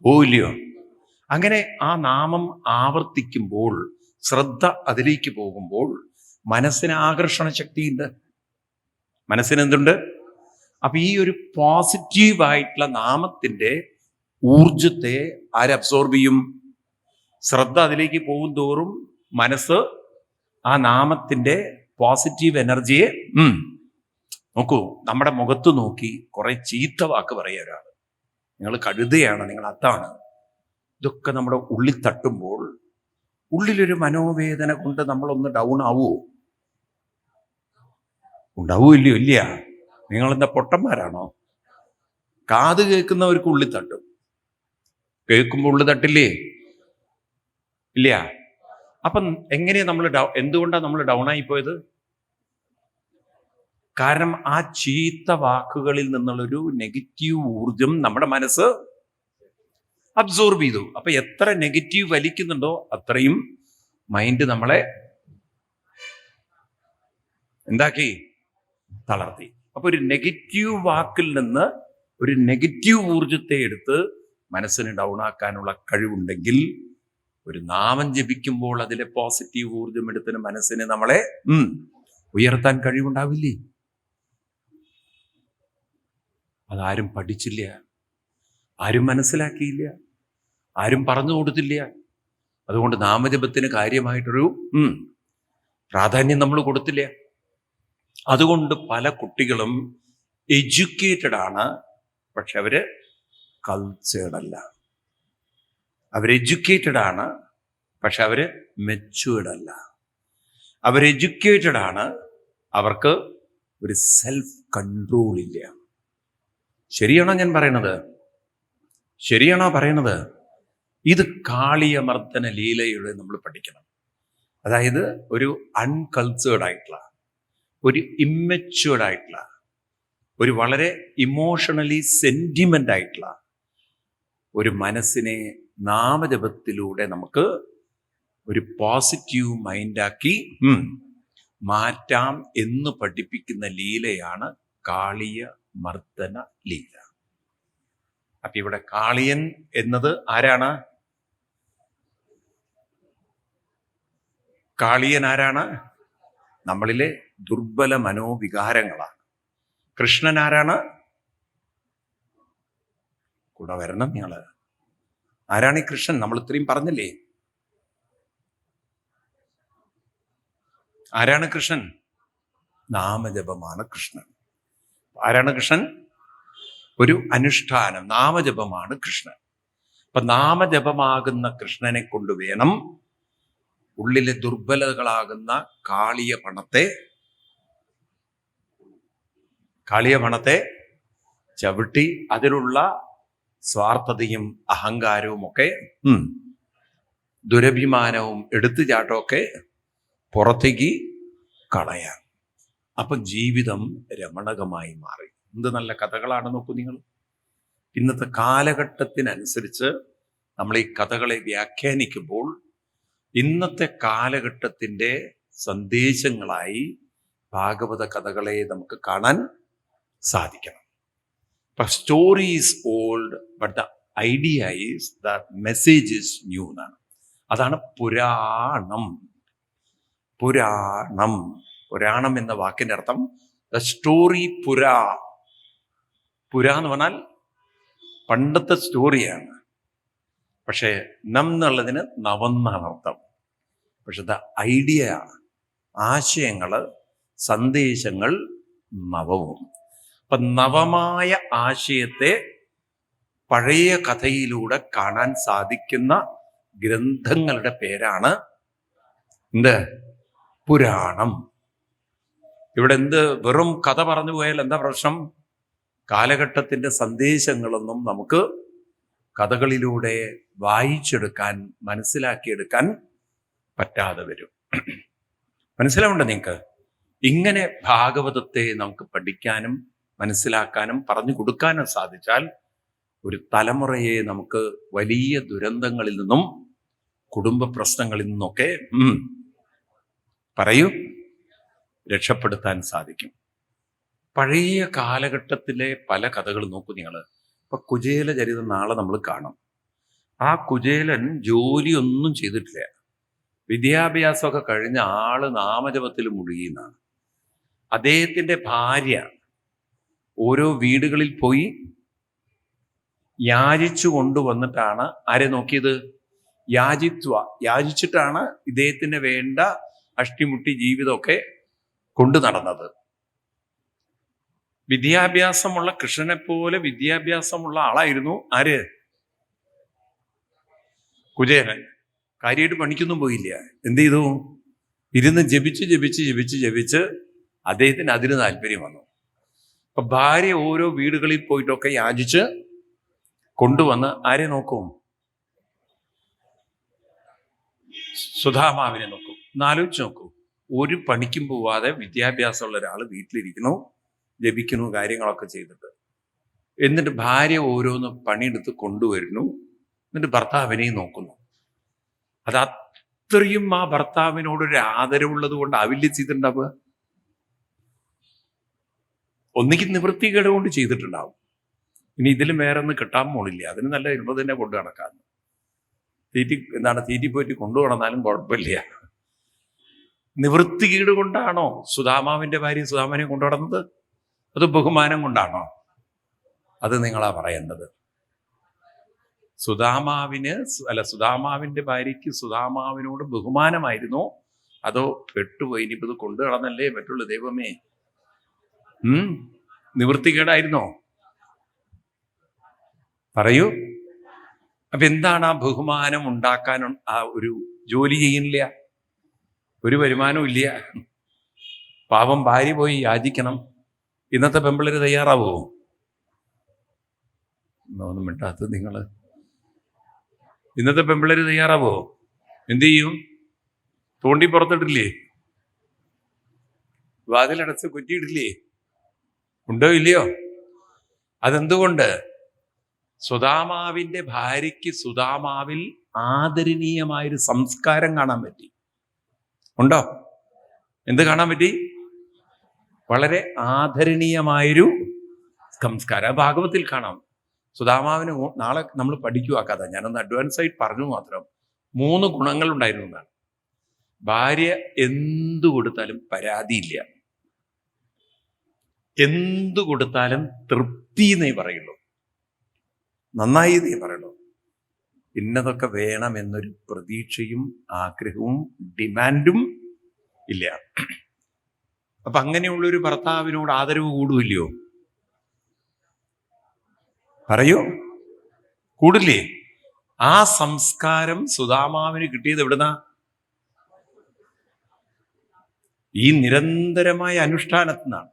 പോവില്ലയോ? അങ്ങനെ ആ നാമം ആവർത്തിക്കുമ്പോൾ, ശ്രദ്ധ അതിലേക്ക് പോകുമ്പോൾ മനസ്സിന് ആകർഷണ ശക്തിയുണ്ട്. മനസ്സിന് എന്തുണ്ട്? അപ്പൊ ഈ ഒരു പോസിറ്റീവായിട്ടുള്ള നാമത്തിന്റെ ഊർജത്തെ ആര് അബ്സോർബ് ചെയ്യും? ശ്രദ്ധ അതിലേക്ക് പോകും തോറും മനസ്സ് ആ നാമത്തിന്റെ പോസിറ്റീവ് എനർജിയെ നോക്കൂ. നമ്മുടെ മുഖത്ത് നോക്കി കുറെ ചീത്ത വാക്ക് പറയുക ഒരാൾ, നിങ്ങൾ കഴുതയാണ്, നിങ്ങൾ അതാണ്, ഇതൊക്കെ നമ്മുടെ ഉള്ളിൽ തട്ടുമ്പോൾ ഉള്ളിലൊരു മനോവേദന കൊണ്ട് നമ്മളൊന്ന് ഡൗൺ ആവുമോ? ഉണ്ടാവൂല്ലയോ? ഇല്ല. നിങ്ങളെന്താ പൊട്ടന്മാരാണോ? കാത് കേൾക്കുന്നവർക്ക് ഉള്ളിൽ തട്ടും. കേൾക്കുമ്പോൾ ഉള്ളിൽ തട്ടില്ലേ? ഇല്ല. അപ്പം എങ്ങനെയാ നമ്മൾ എന്തുകൊണ്ടാണ് നമ്മൾ ഡൗൺ ആയി പോയത്? കാരണം ആ ചീത്ത വാക്കുകളിൽ നിന്നുള്ളൊരു നെഗറ്റീവ് ഊർജം നമ്മുടെ മനസ്സ് അബ്സോർബ് ചെയ്തു. അപ്പൊ എത്ര നെഗറ്റീവ് വലിക്കുന്നുണ്ടോ അത്രയും മൈൻഡ് നമ്മളെ എന്താക്കി? തളർത്തി. അപ്പൊ ഒരു നെഗറ്റീവ് വാക്കിൽ നിന്ന് ഒരു നെഗറ്റീവ് ഊർജത്തെ എടുത്ത് മനസ്സിന് ഡൗൺ ആക്കാനുള്ള കഴിവുണ്ടെങ്കിൽ, ഒരു നാമം ജപിക്കുമ്പോൾ അതിലെ പോസിറ്റീവ് ഊർജം എടുത്തിന് മനസ്സിന് നമ്മളെ ഉയർത്താൻ കഴിവുണ്ടാവില്ലേ? അതാരും പഠിച്ചില്ല, ആരും മനസ്സിലാക്കിയില്ല, ആരും പറഞ്ഞു കൊടുത്തില്ല. അതുകൊണ്ട് നാമജപത്തിന് കാര്യമായിട്ടൊരു പ്രാധാന്യം നമ്മൾ കൊടുത്തില്ല. അതുകൊണ്ട് പല കുട്ടികളും എഡ്യൂക്കേറ്റഡ് ആണ്, പക്ഷെ അവര് കൾച്ചേർഡ് അല്ല. അവർ എഡ്യൂക്കേറ്റഡ് ആണ്, പക്ഷെ അവര് മെച്യൂർഡ് അല്ല. അവർ എഡ്യൂക്കേറ്റഡ് ആണ്, അവർക്ക് ഒരു സെൽഫ് കൺട്രോൾ ഇല്ല. ശരിയാണോ ഞാൻ പറയണത്? ശരിയാണോ പറയണത്? ഇത് കാളിയമർദ്ദന ലീലയുടെ നമ്മൾ പഠിക്കണം. അതായത് ഒരു അൺകൾച്ചേർഡ് ആയിട്ടുള്ള, ഒരു ഇമ്മച്യൂർഡ് ആയിട്ടുള്ള, ഒരു വളരെ ഇമോഷണലി സെന്റിമെന്റ് ആയിട്ടുള്ള ഒരു മനസ്സിനെ നാമജപത്തിലൂടെ നമുക്ക് ഒരു പോസിറ്റീവ് മൈൻഡാക്കി മാറ്റാം എന്ന് പഠിപ്പിക്കുന്ന ലീലയാണ് കാളിയ മർദ്ദന ലീല. അപ്പൊ ഇവിടെ കാളിയൻ എന്നത് ആരാണ്? കാളിയൻ ആരാണ്? നമ്മളിലെ ദുർബല മനോവികാരങ്ങളാണ്. കൃഷ്ണൻ ആരാണ്? കൂടെ വരണം നിങ്ങള്. ആരാണ് ഈ കൃഷ്ണൻ? നമ്മൾ ഇത്രയും പറഞ്ഞില്ലേ? ആരാണ് കൃഷ്ണൻ? നാമജപമാണ് കൃഷ്ണൻ. ആരാണ് കൃഷ്ണൻ? ഒരു അനുഷ്ഠാനം, നാമജപമാണ് കൃഷ്ണൻ. അപ്പൊ നാമജപമാകുന്ന കൃഷ്ണനെ കൊണ്ട് വേണം ഉള്ളിലെ ദുർബലതകളാകുന്ന കാളിയ പണത്തെ ചവിട്ടി അതിലുള്ള സ്വാർത്ഥതയും അഹങ്കാരവും ഒക്കെ ദുരഭിമാനവും എടുത്തുചാട്ടമൊക്കെ പുറത്തേക്ക് കളയാൻ. അപ്പൊ ജീവിതം രമണകമായി മാറി. എന്ത് നല്ല കഥകളാണ് നോക്കൂ നിങ്ങൾ. ഇന്നത്തെ കാലഘട്ടത്തിനനുസരിച്ച് നമ്മൾ ഈ കഥകളെ വ്യാഖ്യാനിക്കുമ്പോൾ ഇന്നത്തെ കാലഘട്ടത്തിൻ്റെ സന്ദേശങ്ങളായി ഭാഗവത കഥകളെ നമുക്ക് കാണാൻ സാധിക്കണം. Story is old but the idea is the message is new എന്നാണ്. അതാണ് പുരാണം. പുരാണം എന്ന വാക്കിന്റെ അർത്ഥം ദ സ്റ്റോറി പുരാ എന്ന് പറഞ്ഞാൽ പണ്ടത്തെ സ്റ്റോറിയാണ്. പക്ഷേ നം എന്നുള്ളതിന് നവെന്നാണ് അർത്ഥം. പക്ഷെ ദ ഐഡിയ, ആശയങ്ങള്, സന്ദേശങ്ങൾ നവവും. അപ്പൊ നവമായ ആശയത്തെ പഴയ കഥയിലൂടെ കാണാൻ സാധിക്കുന്ന ഗ്രന്ഥങ്ങളുടെ പേരാണ് എന്ത്? പുരാണം. ഇവിടെ വെറും കഥ പറഞ്ഞു പോയാൽ എന്താ പ്രശ്നം? കാലഘട്ടത്തിന്റെ സന്ദേശങ്ങളൊന്നും നമുക്ക് കഥകളിലൂടെ വായിച്ചെടുക്കാൻ, മനസ്സിലാക്കിയെടുക്കാൻ പറ്റാതെ വരും. മനസ്സിലാവുണ്ടോ നിങ്ങൾക്ക്? ഇങ്ങനെ ഭാഗവതത്തെ നമുക്ക് പഠിക്കാനും മനസ്സിലാക്കാനും പറഞ്ഞു കൊടുക്കാനും സാധിച്ചാൽ ഒരു തലമുറയെ നമുക്ക് വലിയ ദുരന്തങ്ങളിൽ നിന്നും കുടുംബ പ്രശ്നങ്ങളിൽ നിന്നൊക്കെ രക്ഷപ്പെടുത്താൻ സാധിക്കും. പഴയ കാലഘട്ടത്തിലെ പല കഥകൾ നോക്കൂ നിങ്ങൾ. ഇപ്പൊ കുചേല ചരിതം നാളെ നമ്മൾ കാണും. ആ കുചേലൻ ജോലിയൊന്നും ചെയ്തിട്ടില്ല, വിദ്യാഭ്യാസമൊക്കെ കഴിഞ്ഞ ആള് നാമജപത്തിൽ മുഴുകിയെന്നാണ്. അദ്ദേഹത്തിന്റെ ഭാര്യ ഓരോ വീടുകളിൽ പോയി യാചിച്ചു കൊണ്ടുവന്നിട്ടാണ് ആരെ നോക്കിയത്? യാചിച്ചിട്ടാണ് ഇദ്ദേഹത്തിന് വേണ്ട അഷ്ടിമുട്ടി ജീവിതമൊക്കെ കൊണ്ടു നടന്നത്. വിദ്യാഭ്യാസമുള്ള കൃഷ്ണനെ പോലെ വിദ്യാഭ്യാസമുള്ള ആളായിരുന്നു ആര്? കുചേലൻ. കാര്യമായിട്ട് പണിക്കൊന്നും പോയില്ല. എന്ത് ചെയ്തു? ഇരുന്ന് ജപിച്ച് അദ്ദേഹത്തിന് അതിന് താല്പര്യം വന്നു. അപ്പൊ ഭാര്യ ഓരോ വീടുകളിൽ പോയിട്ടൊക്കെ യാചിച്ച് കൊണ്ടുവന്ന് ആരെ നോക്കും? സുധാമാവിനെ നോക്കും. എന്നാലോചിച്ച് നോക്കൂ. ഒരു പണിക്കും പോവാതെ വിദ്യാഭ്യാസമുള്ള ഒരാൾ വീട്ടിലിരിക്കുന്നു, ജപിക്കുന്നു, കാര്യങ്ങളൊക്കെ ചെയ്തിട്ട്. എന്നിട്ട് ഭാര്യ ഓരോന്ന് പണിയെടുത്ത് കൊണ്ടുവരുന്നു. എന്നിട്ട് ഭർത്താവിനെയും നോക്കുന്നു. അത് അത്രയും ആ ഭർത്താവിനോടൊരു ആദരവുള്ളത് കൊണ്ട് ആവില്ല ചെയ്തിട്ടുണ്ടാവുക. ഒന്നിക്ക് നിവൃത്തികേട് കൊണ്ട് ചെയ്തിട്ടുണ്ടാവും. ഇനി ഇതിലും വേറെ ഒന്നും കിട്ടാൻ പോണില്ല, അതിന് നല്ല ഇരുപത് തന്നെ കൊണ്ടു നടക്കാന്ന്. തീറ്റി പോയിട്ട് കൊണ്ടു നടന്നാലും കുഴപ്പമില്ല. നിവൃത്തികേട് കൊണ്ടാണോ സുധാമാവിന്റെ ഭാര്യ സുധാമാവിനെ കൊണ്ടു നടന്നത്? അത് ബഹുമാനം കൊണ്ടാണോ? അത് നിങ്ങളാ പറയേണ്ടത്. സുധാമാവിന്റെ ഭാര്യയ്ക്ക് സുധാമാവിനോട് ബഹുമാനമായിരുന്നോ അതോ പെട്ടുപോയി ഇനിയിപ്പോ ഇത് കൊണ്ടു നടന്നല്ലേ മറ്റുള്ള ദൈവമേ നിവൃത്തികേടായിരുന്നോ? പറയൂ. അപ്പൊ എന്താണ് ആ ബഹുമാനം ഉണ്ടാക്കാൻ? ആ ഒരു ജോലി ചെയ്യുന്നില്ല, ഒരു വരുമാനവും ഇല്ല, പാവം ഭാര്യ പോയി യാചിക്കണം. ഇന്നത്തെ പെമ്പിള്ളേര് തയ്യാറാവോ? ഒന്നും മിണ്ടാത്തത് നിങ്ങൾ. ഇന്നത്തെ പെമ്പിള്ളേര് തയ്യാറാവോ? എന്തു ചെയ്യും? തോണ്ടി പുറത്തിട്ടില്ലേ? വാതിലടച്ച് കുറ്റിയിടില്ലേ? ഉണ്ടോ ഇല്ലയോ? അതെന്തുകൊണ്ട്? സുദാമാവിന്റെ ഭാര്യയ്ക്ക് സുദാമാവിൽ ആദരണീയമായൊരു സംസ്കാരം കാണാൻ പറ്റി. ഉണ്ടോ? എന്ത് കാണാൻ പറ്റി? വളരെ ആദരണീയമായൊരു സംസ്കാരം. ഭാഗവത്തിൽ കാണാം. സുദാമാവിന് നാളെ നമ്മൾ പഠിക്കുക കഥ. ഞാനൊന്ന് അഡ്വാൻസ് ആയിട്ട് പറഞ്ഞു മാത്രം. 3 ഗുണങ്ങൾ ഉണ്ടായിരുന്നു എന്നാണ്. ഭാര്യ എന്തു കൊടുത്താലും പരാതിയില്ല, എന്തു കൊടുത്താലും തൃപ്തി എന്നേ പറയുള്ളൂ, നന്നായി എന്നേ പറയുള്ളൂ. ഇന്നതൊക്കെ വേണമെന്നൊരു പ്രതീക്ഷയും ആഗ്രഹവും ഡിമാൻഡും ഇല്ല. അപ്പൊ അങ്ങനെയുള്ളൊരു ഭർത്താവിനോട് ആദരവ് കൂടുമില്ലയോ? പറയൂ, കൂടില്ലേ? ആ സംസ്കാരം സുദാമാവിന് കിട്ടിയത് എവിടുന്നാ? ഈ നിരന്തരമായ അനുഷ്ഠാനത്തിനാണ്.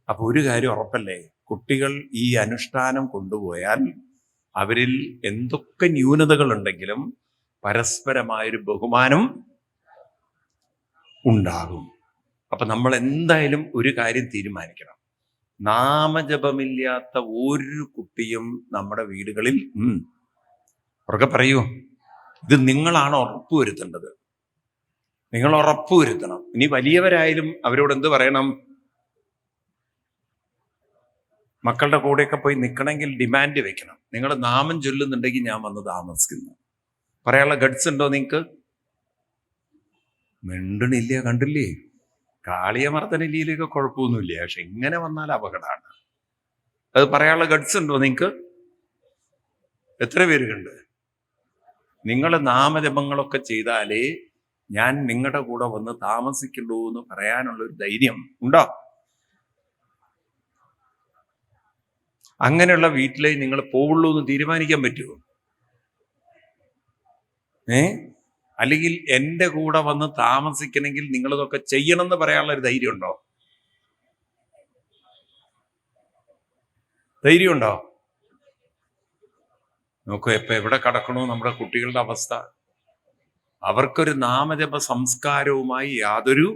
അപ്പൊ ഒരു കാര്യം ഉറപ്പല്ലേ, കുട്ടികൾ ഈ അനുഷ്ഠാനം കൊണ്ടുപോയാൽ അവരിൽ എന്തൊക്കെ ന്യൂനതകൾ ഉണ്ടെങ്കിലും പരസ്പരമായൊരു ബഹുമാനം ഉണ്ടാകും. അപ്പൊ നമ്മൾ എന്തായാലും ഒരു കാര്യം തീരുമാനിക്കണം. നാമജപമില്ലാത്ത ഒരു കുട്ടിയും നമ്മുടെ വീടുകളിൽ ഉറക്കെ പറയൂ, ഇത് നിങ്ങളാണ് ഉറപ്പുവരുത്തേണ്ടത്. നിങ്ങൾ ഉറപ്പുവരുത്തണം. ഇനി വലിയവരായാലും അവരോട് എന്ത് പറയണം? മക്കളുടെ കൂടെയൊക്കെ പോയി നിൽക്കണമെങ്കിൽ ഡിമാൻഡ് വെക്കണം. നിങ്ങൾ നാമം ചൊല്ലുന്നുണ്ടെങ്കിൽ ഞാൻ വന്ന് താമസിക്കുന്നു പറയാനുള്ള ഗഡ്സ് ഉണ്ടോ നിങ്ങൾക്ക്? മിണ്ടണില്ല. കണ്ടില്ലേ? കാളിയമർദ്ദനയിലൊക്കെ കുഴപ്പമൊന്നുമില്ല, പക്ഷെ ഇങ്ങനെ വന്നാൽ അപകടമാണ്. അത് പറയാനുള്ള ഗഡ്സ് ഉണ്ടോ നിങ്ങൾക്ക്? എത്ര പേര് കണ്ട്? നിങ്ങൾ നാമജപങ്ങളൊക്കെ ചെയ്താലേ ഞാൻ നിങ്ങളുടെ കൂടെ വന്ന് താമസിക്കുള്ളൂ എന്ന് പറയാനുള്ളൊരു ധൈര്യം ഉണ്ടോ? അങ്ങനെയുള്ള വീട്ടിലേ നിങ്ങൾ പോവുള്ളൂ എന്ന് തീരുമാനിക്കാൻ പറ്റുമോ? അല്ലെങ്കിൽ എൻ്റെ കൂടെ വന്ന് താമസിക്കണമെങ്കിൽ നിങ്ങളിതൊക്കെ ചെയ്യണമെന്ന് പറയാനുള്ള ഒരു ധൈര്യം ഉണ്ടോ? ധൈര്യമുണ്ടോ? നോക്കൂ, ഇപ്പൊ എവിടെ കിടക്കണോ നമ്മുടെ കുട്ടികളുടെ അവസ്ഥ. അവർക്കൊരു നാമജപ സംസ്കാരവുമായി യാതൊരു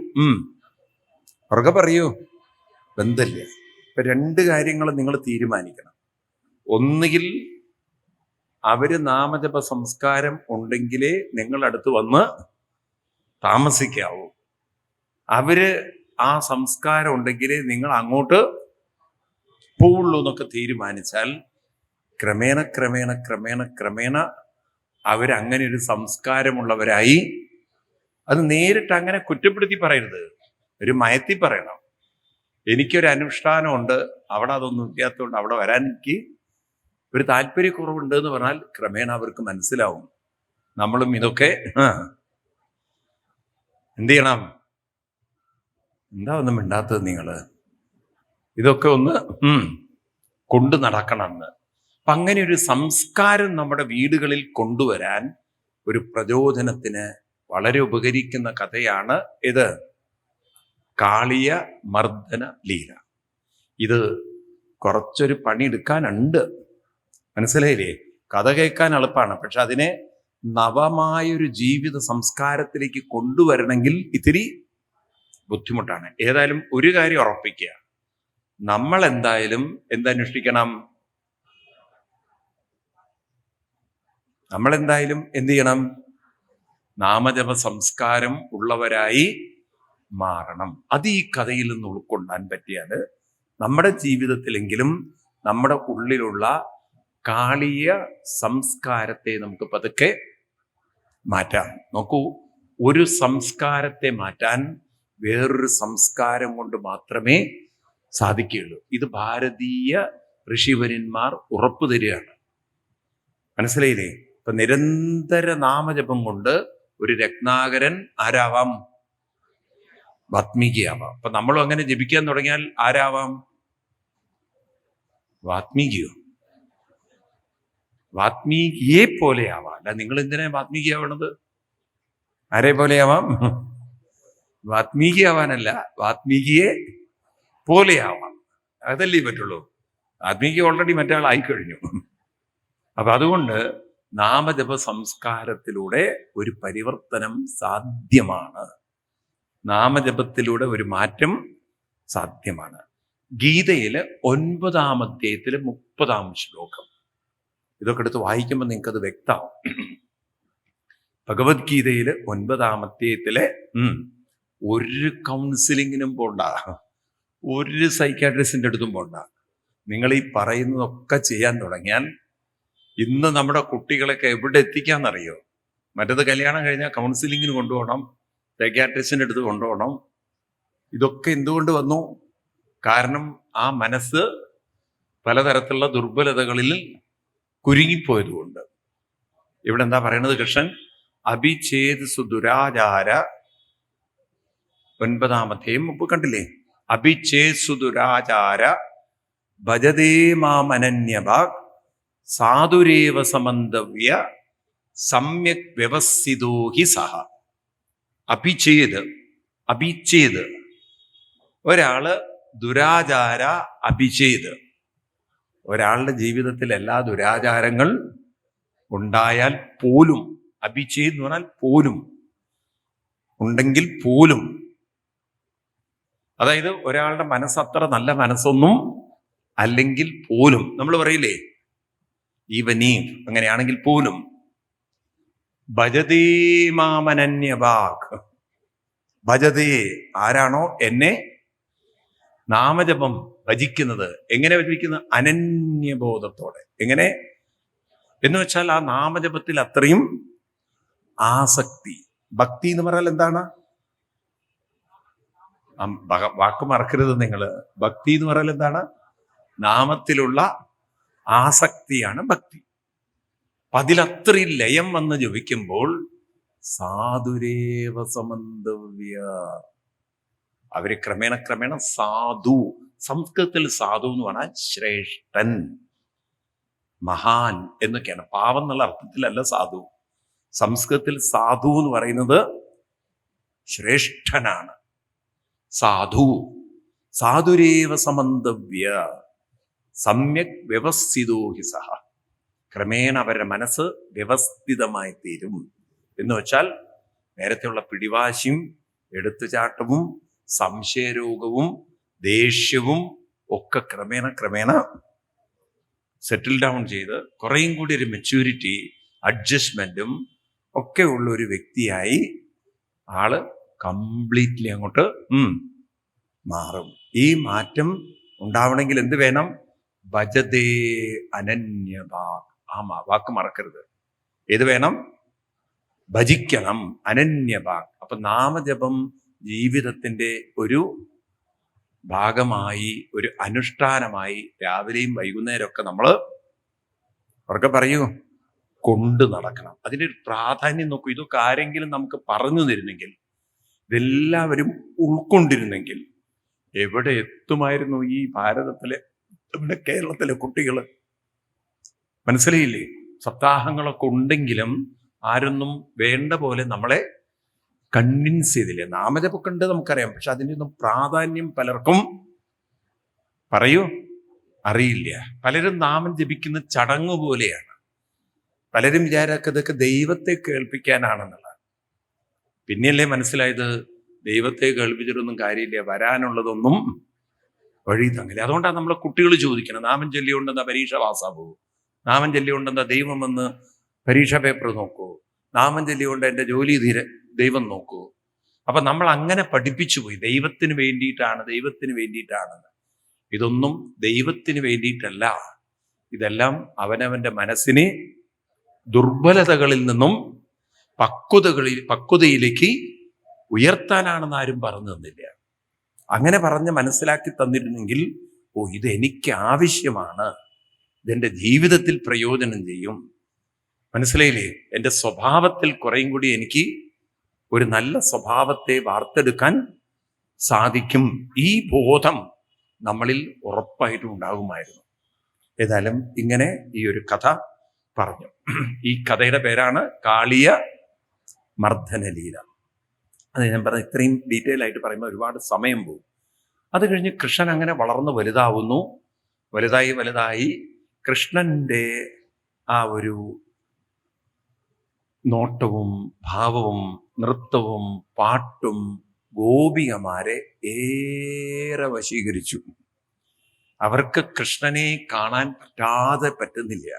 പുറകെ പറയൂ ബന്ധമില്ല. ഇപ്പൊ 2 കാര്യങ്ങൾ നിങ്ങൾ തീരുമാനിക്കണം. ഒന്നുകിൽ അവര് നാമജപ സംസ്കാരം ഉണ്ടെങ്കിലേ നിങ്ങളടുത്ത് വന്ന് താമസിക്കാവൂ. അവര് ആ സംസ്കാരം ഉണ്ടെങ്കിലേ നിങ്ങൾ അങ്ങോട്ട് പോവുള്ളൂ എന്നൊക്കെ തീരുമാനിച്ചാൽ ക്രമേണ ക്രമേണ ക്രമേണ ക്രമേണ അവരങ്ങനെ ഒരു സംസ്കാരമുള്ളവരായി. അത് നേരിട്ട് അങ്ങനെ കുറ്റപ്പെടുത്തി പറയരുത്, ഒരു മയത്തി പറയണം. എനിക്കൊരു അനുഷ്ഠാനമുണ്ട്, അവിടെ അതൊന്നും ഇല്ലാത്തതുകൊണ്ട് അവിടെ വരാൻ എനിക്ക് ഒരു താല്പര്യക്കുറവുണ്ട് എന്ന് പറഞ്ഞാൽ ക്രമേണ അവർക്ക് മനസ്സിലാവും നമ്മളും ഇതൊക്കെ എന്ത് ചെയ്യണം. എന്താ ഒന്നും മിണ്ടാത്തത് നിങ്ങള്? ഇതൊക്കെ ഒന്ന് കൊണ്ടു നടക്കണമെന്ന്. അപ്പൊ അങ്ങനെ ഒരു സംസ്കാരം നമ്മുടെ വീടുകളിൽ കൊണ്ടുവരാൻ ഒരു പ്രചോദനത്തിന് വളരെ ഉപകരിക്കുന്ന കഥയാണ് ഇത്, കാളിയ മർദ്ദന ലീല. ഇത് കുറച്ചൊരു പണിയെടുക്കാനുണ്ട്, മനസ്സിലായില്ലേ? കഥ കേൾക്കാൻ എളുപ്പമാണ്, പക്ഷെ അതിനെ നവമായൊരു ജീവിത സംസ്കാരത്തിലേക്ക് കൊണ്ടുവരണമെങ്കിൽ ഇത്തിരി ബുദ്ധിമുട്ടാണ്. ഏതായാലും ഒരു കാര്യം ഉറപ്പിക്കുക, നമ്മൾ എന്തായാലും എന്തന്വേഷിക്കണം? നമ്മളെന്തായാലും എന്ത് ചെയ്യണം? നാമജപ സംസ്കാരം ഉള്ളവരായി മാറണം. അത് ഈ കഥയിൽ നിന്ന് ഉൾക്കൊള്ളാൻ പറ്റിയാൽ നമ്മുടെ ജീവിതത്തിലെങ്കിലും നമ്മുടെ ഉള്ളിലുള്ള കാളിയ സംസ്കാരത്തെ നമുക്ക് പതുക്കെ മാറ്റാം. നോക്കൂ, ഒരു സംസ്കാരത്തെ മാറ്റാൻ വേറൊരു സംസ്കാരം കൊണ്ട് മാത്രമേ സാധിക്കുകയുള്ളൂ. ഇത് ഭാരതീയ ഋഷിവര്യന്മാർ ഉറപ്പു തരികയാണ്. മനസ്സിലായില്ലേ? ഇപ്പൊ നിരന്തര നാമജപം കൊണ്ട് ഒരു രത്നാകരൻ ആരാവാം? വാത്മീകിയാവാം. അപ്പൊ നമ്മളും അങ്ങനെ ജപിക്കാൻ തുടങ്ങിയാൽ ആരാവാം? വാത്മീകിയോ? വാത്മീകിയെ പോലെ ആവാം. അല്ല, നിങ്ങൾ എന്തിനാ വാത്മീകിയാവണത്? ആരെ പോലെയാവാം? വാത്മീകിയാവാനല്ല, വാത്മീകിയെ പോലെയാവാം. അതല്ലേ പറ്റുള്ളൂ. വാൽമീകി ഓൾറെഡി മറ്റേ ആളായി കഴിഞ്ഞു. അപ്പൊ അതുകൊണ്ട് നാമജപ സംസ്കാരത്തിലൂടെ ഒരു പരിവർത്തനം സാധ്യമാണ്. നാമജപത്തിലൂടെ ഒരു മാറ്റം സാധ്യമാണ്. ഗീതയില് 9-ാം അധ്യായത്തില് 30-ാം ശ്ലോകം, ഇതൊക്കെ എടുത്ത് വായിക്കുമ്പോൾ നിങ്ങൾക്കത് വ്യക്തമാവും. ഭഗവത്ഗീതയില് 9-ാം അധ്യായത്തിലെ ഒരു കൗൺസിലിങ്ങിനും പോണ്ട, ഒരു സൈക്കാട്രിസ്റ്റിന്റെ അടുത്തും പോണ്ട. നിങ്ങൾ ഈ പറയുന്നതൊക്കെ ചെയ്യാൻ തുടങ്ങിയാൽ ഇന്ന് നമ്മുടെ കുട്ടികളൊക്കെ എവിടെ എത്തിക്കാന്നറിയോ? മറ്റത് കല്യാണം കഴിഞ്ഞാൽ കൗൺസിലിങ്ങിന് കൊണ്ടുപോകണം, സൈക്കാട്രിസ്റ്റിന്റെ അടുത്ത് കൊണ്ടുപോകണം. ഇതൊക്കെ എന്തുകൊണ്ട് വന്നു? കാരണം ആ മനസ്സ് പലതരത്തിലുള്ള ദുർബലതകളിൽ കുരുങ്ങിപ്പോയതുകൊണ്ട്. ഇവിടെ എന്താ പറയണത് കൃഷ്ണൻ? അഭിഛേദ് സുദുരാചാര 9-ാം അധ്യായം കണ്ടില്ലേ? അഭിഛേദ് സുദുരാചാര ഭജതേ മാമനന്യഭാഗ് സാധുരേവ സമന്തവ്യ സമ്യക് വ്യവസ്ഥിതോ ഹി സഹ. അഭിഛേദ് ഒരാള് ദുരാചാര അഭിഛേദ്. ഒരാളുടെ ജീവിതത്തിൽ എല്ലാ ദുരാചാരങ്ങൾ ഉണ്ടായാൽ പോലും, അഭിഛേദ് എന്ന് പറഞ്ഞാൽ പോലും, ഉണ്ടെങ്കിൽ പോലും, അതായത് ഒരാളുടെ മനസ്സത്ര നല്ല മനസ്സൊന്നും അല്ലെങ്കിൽ പോലും, നമ്മൾ പറയില്ലേ ഈവനീം, അങ്ങനെയാണെങ്കിൽ പോലും, ഭജതേ മാമനന്യഭാഗ്, ഭജതേ ആരാണോ എന്നെ നാമജപം ഭജിക്കുന്നത്, എങ്ങനെ ഭജിക്കുന്നത്? അനന്യബോധത്തോടെ. എങ്ങനെ എന്ന് വെച്ചാൽ ആ നാമജപത്തിൽ അത്രയും ആസക്തി. ഭക്തി എന്ന് പറഞ്ഞാൽ എന്താണ്? വാക്ക് മറക്കരുത് നിങ്ങൾ. ഭക്തി എന്ന് പറഞ്ഞാൽ എന്താണ്? നാമത്തിലുള്ള ആസക്തിയാണ് ഭക്തി. അതിലത്രയും ലയം വന്ന് ജപിക്കുമ്പോൾ സാധുരേവ സമന്തവ്യ, അവര് ക്രമേണ സാധു, സംസ്കൃതത്തിൽ സാധു എന്ന് പറഞ്ഞാൽ ശ്രേഷ്ഠൻ, മഹാൻ എന്നൊക്കെയാണ്. പാവം എന്നുള്ള അർത്ഥത്തിലല്ല സാധു. സംസ്കൃതത്തിൽ സാധു എന്ന് പറയുന്നത് ശ്രേഷ്ഠനാണ്. സാധു, സാധുരേവ സമന്തവ്യ സമ്യക് വ്യവസ്ഥിതോ ഹി സഹ. ക്രമേണ അവരുടെ മനസ്സ് വ്യവസ്ഥിതമായി തീരും. എന്ന് വെച്ചാൽ നേരത്തെയുള്ള പിടിവാശിയും എടുത്തുചാട്ടവും സംശയരോഗവും ദേഷ്യവും ഒക്കെ ക്രമേണ സെറ്റിൽ ഡൗൺ ചെയ്ത് കുറേയും കൂടി ഒരു മെച്യൂരിറ്റി, അഡ്ജസ്റ്റ്മെന്റും ഒക്കെ ഉള്ള ഒരു വ്യക്തിയായി ആള് കംപ്ലീറ്റ്ലി അങ്ങോട്ട് മാറും. ഈ മാറ്റം ഉണ്ടാവണമെങ്കിൽ എന്ത് വേണം? ഭജതേ അനന്യഭാഗ്. ആ വാക്ക് മറക്കരുത്. ഏത് വേണം? ഭജിക്കണം, അനന്യഭാഗ്. അപ്പൊ നാമജപം ജീവിതത്തിന്റെ ഒരു ഭാഗമായി, ഒരു അനുഷ്ഠാനമായി രാവിലെയും വൈകുന്നേരമൊക്കെ നമ്മൾ അവർക്ക് പറയൂ കൊണ്ടു നടക്കണം. അതിൻ്റെ ഒരു പ്രാധാന്യം നോക്കൂ. ഇതൊക്കെ ആരെങ്കിലും നമുക്ക് പറഞ്ഞു തരുന്നെങ്കിൽ, ഇതെല്ലാവരും ഉൾക്കൊണ്ടിരുന്നെങ്കിൽ എവിടെ എത്തുമായിരുന്നു ഈ ഭാരതത്തിലെ, നമ്മുടെ കേരളത്തിലെ കുട്ടികൾ? മനസ്സിലായില്ലേ? സപ്താഹങ്ങളൊക്കെ ഉണ്ടെങ്കിലും ആരൊന്നും വേണ്ട പോലെ നമ്മളെ കൺവിൻസ് ചെയ്തില്ലേ. നാമജപമൊക്കെ ഉണ്ട് നമുക്കറിയാം, പക്ഷെ അതിൻ്റെ ഒന്നും പ്രാധാന്യം പലർക്കും അറിയില്ല. പലരും നാമം ജപിക്കുന്ന ചടങ്ങ് പോലെയാണ്. പലരും വിചാരമൊക്കെ ദൈവത്തെ കേൾപ്പിക്കാനാണെന്നുള്ളത്. പിന്നെയല്ലേ മനസ്സിലായത് ദൈവത്തെ കേൾപ്പിച്ചിട്ടൊന്നും കാര്യമില്ല, വരാനുള്ളതൊന്നും വഴി തങ്ങില്ല. അതുകൊണ്ടാണ് നമ്മളെ കുട്ടികൾ ചോദിക്കണം, നാമം ചൊല്ലിയുണ്ടെന്നാ പരീക്ഷ പാസ്സാവൂ, നാമം ചൊല്ലിയുണ്ടെന്നാ ദൈവം വന്ന് പരീക്ഷ പേപ്പർ നോക്കൂ, നാമം ചൊല്ലിയുണ്ട് എൻ്റെ ജോലി ദൈവം നോക്കൂ. അപ്പൊ നമ്മൾ അങ്ങനെ പഠിപ്പിച്ചു പോയി, ദൈവത്തിന് വേണ്ടിയിട്ടാണെന്ന്. ഇതൊന്നും ദൈവത്തിന് വേണ്ടിയിട്ടല്ല. ഇതെല്ലാം അവനവന്റെ ദുർബലതകളിൽ നിന്നും പക്വതയിലേക്ക് ഉയർത്താനാണെന്ന് ആരും പറഞ്ഞു തന്നില്ല. അങ്ങനെ പറഞ്ഞ് മനസ്സിലാക്കി തന്നിരുന്നെങ്കിൽ, ഇത് എനിക്ക് ആവശ്യമാണ്, ഇതെന്റെ ജീവിതത്തിൽ പ്രയോജനം ചെയ്യും, മനസ്സിലായില്ലേ? എൻ്റെ സ്വഭാവത്തിൽ കുറേയും കൂടി എനിക്ക് ഒരു നല്ല സ്വഭാവത്തെ വാർത്തെടുക്കാൻ സാധിക്കും. ഈ ബോധം നമ്മളിൽ ഉറപ്പായിട്ടും ഉണ്ടാകുമായിരുന്നു. ഏതായാലും ഇങ്ങനെ ഈ ഒരു കഥ പറഞ്ഞു. ഈ കഥയുടെ പേരാണ് കാളിയ മർദ്ദനലീല. അത് ഞാൻ പറഞ്ഞ ഇത്രയും ഡീറ്റെയിൽ ആയിട്ട് പറയുമ്പോൾ ഒരുപാട് സമയം പോകും. അത് കഴിഞ്ഞ് കൃഷ്ണൻ അങ്ങനെ വളർന്ന് വലുതാവുന്നു. വലുതായി വലുതായി കൃഷ്ണന്റെ ആ ഒരു നോട്ടവും ഭാവവും നൃത്തവും പാട്ടും ഗോപികമാരെ ഏറെ വശീകരിച്ചു. അവർക്ക് കൃഷ്ണനെ കാണാൻ പറ്റുന്നില്ല.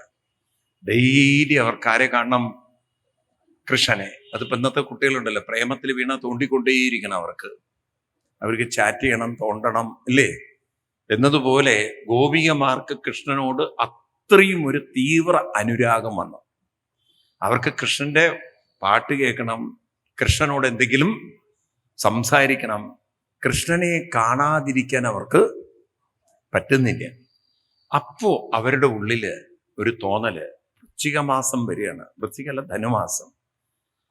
ഡെയിലി അവർക്കാരെ കാണണം? കൃഷ്ണനെ. അതിപ്പോ ഇന്നത്തെ കുട്ടികളുണ്ടല്ലോ, പ്രേമത്തിൽ വീണ തോണ്ടിക്കൊണ്ടേയിരിക്കണം. അവർക്ക് ചാറ്റ് ചെയ്യണം, തോണ്ടണം, ഇല്ലേ? എന്നതുപോലെ ഗോപികമാർക്ക് കൃഷ്ണനോട് അത്രയും ഒരു തീവ്ര അനുരാഗം വന്നു. അവർക്ക് കൃഷ്ണന്റെ പാട്ട് കേൾക്കണം, കൃഷ്ണനോട് എന്തെങ്കിലും സംസാരിക്കണം. കൃഷ്ണനെ കാണാതിരിക്കാൻ അവർക്ക് പറ്റുന്നില്ല. അപ്പോ അവരുടെ ഉള്ളില് ഒരു തോന്നല്, വൃശ്ചിക മാസം വരികയാണ്. വൃശ്ചികല്ല, ധനുമാസം.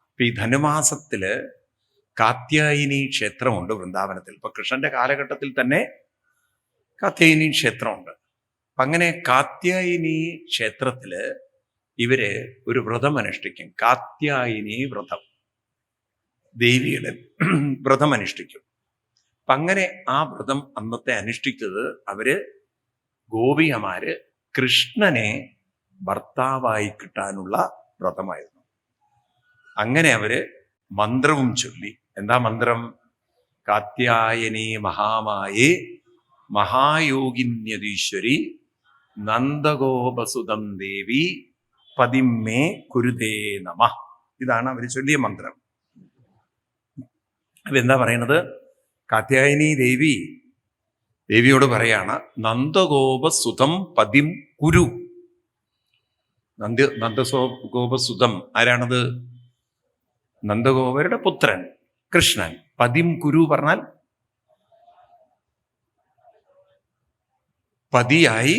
അപ്പൊ ഈ ധനുമാസത്തില് കാത്യായനി ക്ഷേത്രമുണ്ട് വൃന്ദാവനത്തിൽ. ഇപ്പൊ കൃഷ്ണന്റെ കാലഘട്ടത്തിൽ തന്നെ കാത്യായനി ക്ഷേത്രമുണ്ട്. അപ്പൊ അങ്ങനെ കാത്യായനി ക്ഷേത്രത്തില് ഇവര് ഒരു വ്രതം അനുഷ്ഠിക്കും. കാത്യായനി വ്രതം, ദേവിയുടെ വ്രതം അനുഷ്ഠിക്കും. അപ്പൊ അങ്ങനെ ആ വ്രതം അന്നത്തെ അനുഷ്ഠിച്ചത് അവര് ഗോപികമാര് കൃഷ്ണനെ ഭർത്താവായി കിട്ടാനുള്ള വ്രതമായിരുന്നു. അങ്ങനെ അവര് മന്ത്രവും ചൊല്ലി. എന്താ മന്ത്രം? കാത്യായനി മഹാമായേ മഹായോഗിന്യതീശ്വരി നന്ദഗോപസുതം ദേവി പതിമ്മേ കുരുതേ നമ. ഇതാണ് അവർ ചൊല്ലിയ മന്ത്രം. അതെന്താ പറയണത്? കാത്യായനി ദേവിയോട് പറയാണ്, നന്ദഗോപസുതം പതിം കുരു. നന്ദഗോപസുതം ആരാണത്? നന്ദഗോപരുടെ പുത്രൻ കൃഷ്ണൻ. പതിം കുരു പറഞ്ഞാൽ പതിയായി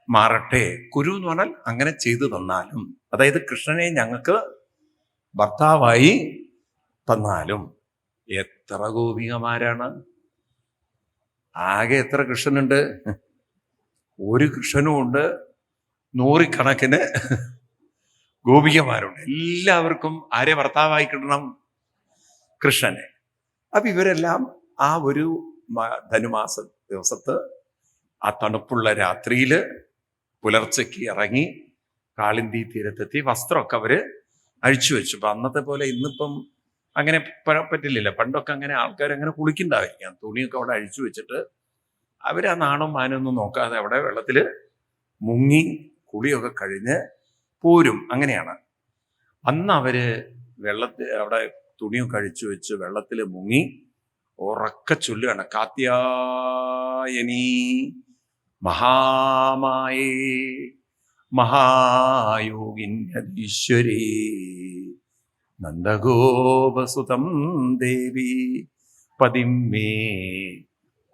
മാറട്ടെ. കുരു എന്ന് പറഞ്ഞാൽ അങ്ങനെ ചെയ്തു തന്നാലും, അതായത് കൃഷ്ണനെ ഞങ്ങൾക്ക് ഭർത്താവായി തന്നാലും. എത്ര ഗോപികമാരാണ്! ആകെ എത്ര കൃഷ്ണനുണ്ട്? ഒരു കൃഷ്ണനും ഉണ്ട്, നൂറിക്കണക്കിന് ഗോപികമാരുണ്ട്. എല്ലാവർക്കും ആരെ ഭർത്താവായി കിട്ടണം? കൃഷ്ണനെ. അപ്പൊ ഇവരെല്ലാം ആ ഒരു ധനുമാസ ദിവസത്ത് ആ തണുപ്പുള്ള രാത്രിയില് പുലർച്ചയ്ക്ക് ഇറങ്ങി കാളിന്തി തീരത്തെത്തി. വസ്ത്രമൊക്കെ അവര് അഴിച്ചു വെച്ചു. അപ്പൊ അന്നത്തെ പോലെ ഇന്നിപ്പം അങ്ങനെ പറ്റില്ലല്ലോ. പണ്ടൊക്കെ അങ്ങനെ ആൾക്കാരങ്ങനെ കുളിക്കണ്ടായിരിക്കാം. തുണിയൊക്കെ അവിടെ അഴിച്ചു വെച്ചിട്ട് അവര് ആ നാണും മാനൊന്നും നോക്കാതെ അവിടെ വെള്ളത്തില് മുങ്ങി കുളിയൊക്കെ കഴിഞ്ഞ് പോരും. അങ്ങനെയാണ്. അന്ന് അവര് അവിടെ തുണിയൊക്കെ അഴിച്ചു വെച്ച് വെള്ളത്തിൽ മുങ്ങി ഉറക്കെ ചൊല്ലുകയാണ്, കാത്യായനി മഹാമായേ മഹായോഗിന്യതീശ്വരീ നന്ദഗോപസുതം ദേവി പതിമ്മേ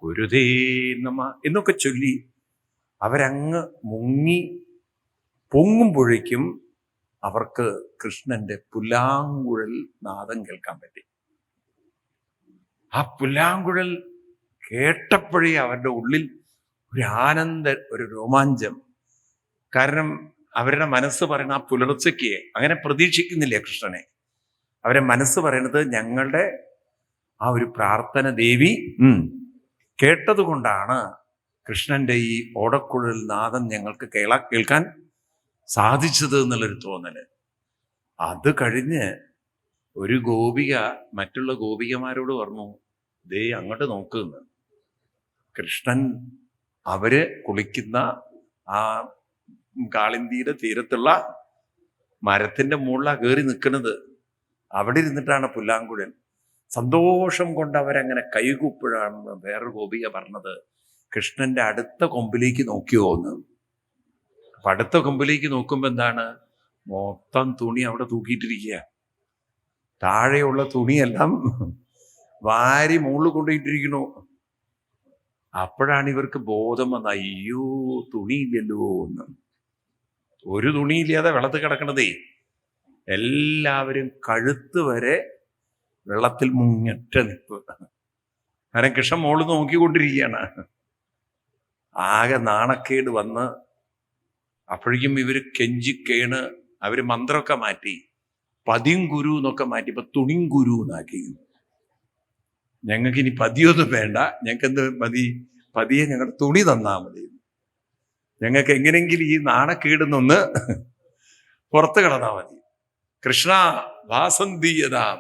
കുരുതേ നമ എന്നൊക്കെ ചൊല്ലി അവരങ്ങ് മുങ്ങി പൊങ്ങുമ്പോഴേക്കും അവർക്ക് കൃഷ്ണന്റെ പുല്ലാങ്കുഴൽ നാദം കേൾക്കാൻ പറ്റി. ആ പുല്ലാങ്കുഴൽ കേട്ടപ്പോഴേ അവരുടെ ഉള്ളിൽ ഒരു ഒരു രോമാഞ്ചം. കാരണം അവരുടെ മനസ്സ് പറയുന്ന ആ പുലർച്ചയ്ക്ക് അങ്ങനെ പ്രതീക്ഷിക്കുന്നില്ല കൃഷ്ണനെ. അവരെ മനസ്സ് പറയണത് ഞങ്ങളുടെ ആ ഒരു പ്രാർത്ഥന ദേവി കേട്ടതുകൊണ്ടാണ് കൃഷ്ണന്റെ ഈ ഓടക്കുഴൽ നാദം ഞങ്ങൾക്ക് കേൾക്കാൻ സാധിച്ചത് എന്നുള്ളൊരു തോന്നല്. അത് കഴിഞ്ഞ് ഒരു ഗോപിക മറ്റുള്ള ഗോപികമാരോട് പറഞ്ഞു, ദേ അങ്ങോട്ട് നോക്കുന്ന്. കൃഷ്ണൻ അവര് കുളിക്കുന്ന ആ കാളിന്തിയുടെ തീരത്തുള്ള മരത്തിന്റെ മുകളിലാണ് കയറി നിൽക്കുന്നത്. അവിടെ ഇരുന്നിട്ടാണ് പുല്ലാങ്കുഴൽ. സന്തോഷം കൊണ്ട് അവരങ്ങനെ കൈകൂപ്പോഴാണ് വേറൊരു ഗോപിക പറഞ്ഞത്, കൃഷ്ണന്റെ അടുത്ത കൊമ്പിലേക്ക് നോക്കിയോ എന്ന്. അപ്പൊ അടുത്ത കൊമ്പിലേക്ക് നോക്കുമ്പോ എന്താണ്, മൊത്തം തുണി അവിടെ തൂക്കിയിട്ടിരിക്കുക. താഴെയുള്ള തുണിയെല്ലാം വാരി മുകളിൽ കൊണ്ടുപോയിട്ടിരിക്കണു. അപ്പോഴാണ് ഇവർക്ക് ബോധം വന്ന, അയ്യോ തുണിയില്ലല്ലോ എന്ന്. ഒരു തുണിയില്ലാതെ വെള്ളത്തിൽ കിടക്കണതേ. എല്ലാവരും കഴുത്ത് വരെ വെള്ളത്തിൽ മുങ്ങിട്ട നിൽപ്പ്. കാരണം കൃഷ്ണൻ മോള് നോക്കിക്കൊണ്ടിരിക്കുകയാണ്. ആകെ നാണക്കേട് വന്ന് അപ്പോഴേക്കും ഇവര് കെഞ്ചിക്കേണ്. അവര് മന്ത്രമൊക്കെ മാറ്റി, പതിം ഗുരു എന്നൊക്കെ മാറ്റി ഇപ്പൊ തുണിം ഗുരു എന്നാക്കി. ഞങ്ങൾക്ക് ഇനി പതിയൊന്നും വേണ്ട, ഞങ്ങൾക്ക് എന്ത് മതി, പതിയെ ഞങ്ങളുടെ തുണി തന്നാ മതി. ഞങ്ങൾക്ക് എങ്ങനെയെങ്കിലും ഈ നാണക്കേടുന്നൊന്ന് പുറത്ത് കടന്നാൽ മതി. കൃഷ്ണ വാസന്തീയതാം,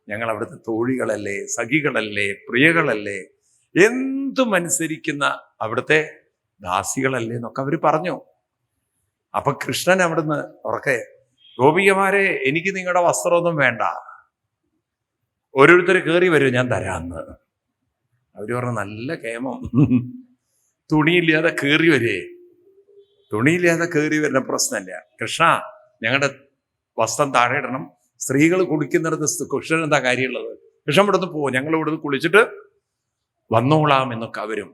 ഞങ്ങൾ അവിടുത്തെ തോഴികളല്ലേ, സഖികളല്ലേ, പ്രിയകളല്ലേ, എന്തും അനുസരിക്കുന്ന അവിടുത്തെ ദാസികളല്ലേ എന്നൊക്കെ അവർ പറഞ്ഞു. അപ്പൊ കൃഷ്ണൻ അവിടുന്ന് ഉറക്കെ, ഗോപികമാരെ, എനിക്ക് നിങ്ങളുടെ വസ്ത്രമൊന്നും വേണ്ട, ഓരോരുത്തർ കയറി വരും, ഞാൻ തരാന്ന്. അവര് പറഞ്ഞു, നല്ല കേമം, തുണിയില്ലാതെ കയറി വരേ. തുണിയില്ലാതെ കയറി വരുന്ന പ്രശ്നമില്ല. കൃഷ്ണ, ഞങ്ങളുടെ വസ്ത്രം താഴെ ഇടണം, സ്ത്രീകൾ കുളിക്കുന്നിടത്ത് കൃഷ്ണൻ എന്താ കാര്യമുള്ളത്, കൃഷ്ണൻ ഇവിടുന്ന് പോവും, ഞങ്ങൾ ഇവിടുന്ന് കുളിച്ചിട്ട് വന്നോളാം എന്നൊക്കെ അവരും.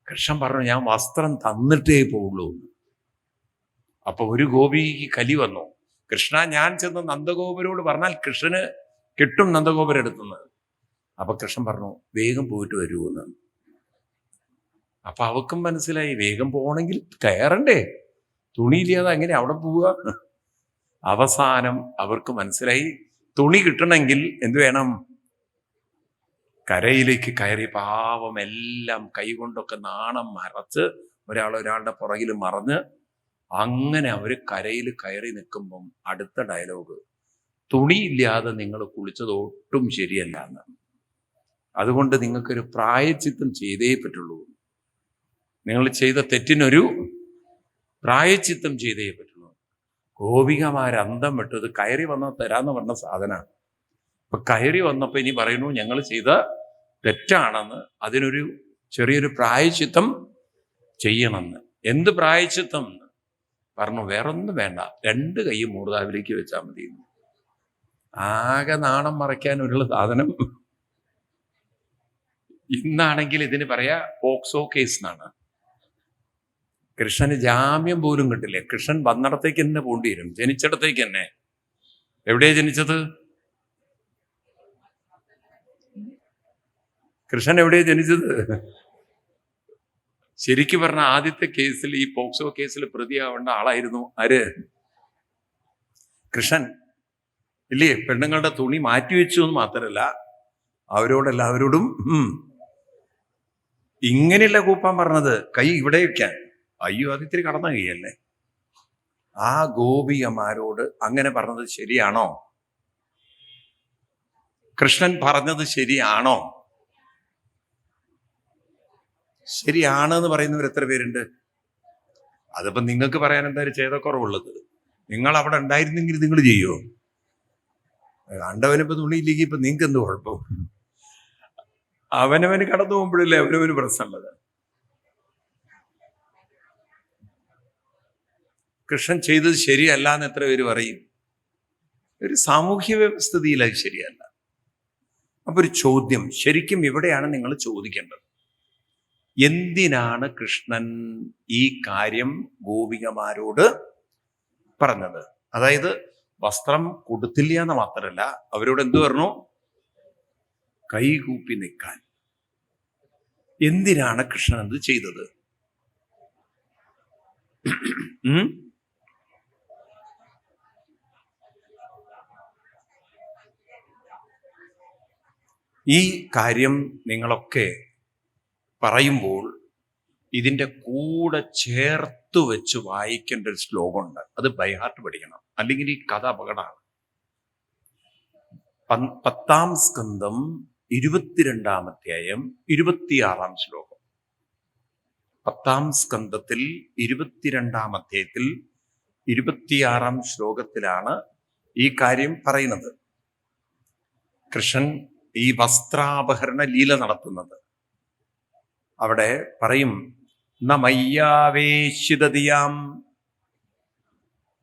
കൃഷ്ണൻ പറഞ്ഞു, ഞാൻ വസ്ത്രം തന്നിട്ടേ പോവുള്ളൂ. അപ്പൊ ഒരു ഗോപിക്ക് കലി വന്നു. കൃഷ്ണ, ഞാൻ ചെന്ന് നന്ദഗോപരോട് പറഞ്ഞാൽ കൃഷ്ണന് കിട്ടും നന്ദഗോപരെടുത്തുനിന്ന്. അപ്പൊ കൃഷ്ണൻ പറഞ്ഞു, വേഗം പോയിട്ട് വരുമെന്ന്. അപ്പൊ അവക്കും മനസ്സിലായി, വേഗം പോകണമെങ്കിൽ കയറണ്ടേ, തുണിയില്ലാതെ എങ്ങനെ അവിടെ പോവുക. അവസാനം അവർക്ക് മനസ്സിലായി, തുണി കിട്ടണമെങ്കിൽ എന്ത് വേണം, കരയിലേക്ക് കയറി പാവം എല്ലാം കൈകൊണ്ടൊക്കെ നാണം മറച്ച് ഒരാളുടെ പുറകിൽ മറഞ്ഞ് അങ്ങനെ അവർ കരയിൽ കയറി നിൽക്കുമ്പം അടുത്ത ഡയലോഗ്, തുണിയില്ലാതെ നിങ്ങൾ കുളിച്ചത് ഒട്ടും ശരിയല്ല എന്ന്. അതുകൊണ്ട് നിങ്ങൾക്കൊരു പ്രായശ്ചിത്തം ചെയ്തേ പറ്റുള്ളൂ. നിങ്ങൾ ചെയ്ത തെറ്റിനൊരു പ്രായശ്ചിത്തം ചെയ്തേ പറ്റുള്ളൂ. ഗോപികമാരന്തം വിട്ടത് കയറി വന്നാൽ തരാന്ന് പറഞ്ഞ സാധനമാണ്. അപ്പൊ കയറി വന്നപ്പോ ഇനി പറയുന്നു, ഞങ്ങൾ ചെയ്ത തെറ്റാണെന്ന്, അതിനൊരു ചെറിയൊരു പ്രായശ്ചിത്തം ചെയ്യണമെന്ന്. എന്ത് പ്രായശ്ചിത്തം പറഞ്ഞു? വേറൊന്നും വേണ്ട, 2 കൈ മൂർധാവിലേക്ക് വെച്ചാൽ മതി. ആകെ നാണം മറയ്ക്കാനുള്ള സാധനം. ഇന്നാണെങ്കിൽ ഇതിന് പറയാ പോക്സോ കേസ് എന്നാണ്. കൃഷ്ണന് ജാമ്യം പോലും കിട്ടില്ല. കൃഷ്ണൻ വന്നിടത്തേക്ക് തന്നെ പോണ്ടി വരും, ജനിച്ചിടത്തേക്ക് തന്നെ. എവിടെയാ ജനിച്ചത്? കൃഷ്ണൻ എവിടെയാ ജനിച്ചത്? ശരിക്കും പറഞ്ഞ ആദ്യത്തെ കേസിൽ, ഈ പോക്സോ കേസിൽ പ്രതിയാവേണ്ട ആളായിരുന്നു ആര്? കൃഷ്ണൻ. ഇല്ലേ? പെണ്ണുങ്ങളുടെ തുണി മാറ്റിവെച്ചു എന്ന് മാത്രമല്ല, അവരോടെല്ലാവരോടും ഇങ്ങനെയല്ല കൂപ്പാൻ പറഞ്ഞത്, കൈ ഇവിടെ വയ്ക്കാൻ. അയ്യോ, അതിത്തിരി കടന്ന കൈയല്ലേ. ആ ഗോപികമാരോട് അങ്ങനെ പറഞ്ഞത് ശരിയാണോ? കൃഷ്ണൻ പറഞ്ഞത് ശരിയാണോ? ശരിയാണെന്ന് പറയുന്നവർ എത്ര പേരുണ്ട്? അതിപ്പോ നിങ്ങൾക്ക് പറയാൻ എന്തായാലും ചെയ്തക്കുറവുള്ളത്. നിങ്ങൾ അവിടെ ഉണ്ടായിരുന്നെങ്കിൽ നിങ്ങൾ ചെയ്യുമോ? കണ്ടവനിപ്പോ തുണിയില്ലെങ്കിൽ ഇപ്പൊ നിങ്ങൾക്ക് എന്ത് കുഴപ്പം? അവനവന് കടന്നു പോകുമ്പോഴല്ലേ അവനവന് പ്രശ്നമുള്ളത്. കൃഷ്ണൻ ചെയ്തത് ശരിയല്ല എന്ന് എത്ര പേര് പറയും? ഒരു സാമൂഹ്യ വ്യവസ്ഥിതിയിൽ അത് ശരിയല്ല. അപ്പൊ ഒരു ചോദ്യം ശരിക്കും ഇവിടെയാണ് നിങ്ങൾ ചോദിക്കേണ്ടത്. എന്തിനാണ് കൃഷ്ണൻ ഈ കാര്യം ഗോപികമാരോട് പറഞ്ഞത്? അതായത് വസ്ത്രം കൊടുത്തില്ല എന്ന് മാത്രമല്ല, അവരോട് എന്തു പറഞ്ഞു? കൈകൂപ്പി നിൽക്കാൻ. എന്തിനാണ് കൃഷ്ണൻ അത് ചെയ്തത്? ഈ കാര്യം നിങ്ങളൊക്കെ പറയുമ്പോൾ ഇതിൻ്റെ കൂടെ ചേർത്ത് വെച്ച് വായിക്കേണ്ട ഒരു ശ്ലോകമുണ്ട്. അത് ബൈഹാർട്ട് പഠിക്കണം, അല്ലെങ്കിൽ ഈ കഥ അപകടമാണ്. 10-ാം സ്കന്ധം 22-ാം അധ്യായം 26-ാം ശ്ലോകം. 10-ാം സ്കന്ധത്തിൽ 22-ാം അധ്യായത്തിൽ 26-ാം ശ്ലോകത്തിലാണ് ഈ കാര്യം പറയുന്നത്. കൃഷ്ണൻ ഈ വസ്ത്രാപഹരണ ലീല നടത്തുന്നത്. അവിടെ പറയും, നമയ്യാവേശിതതിയാം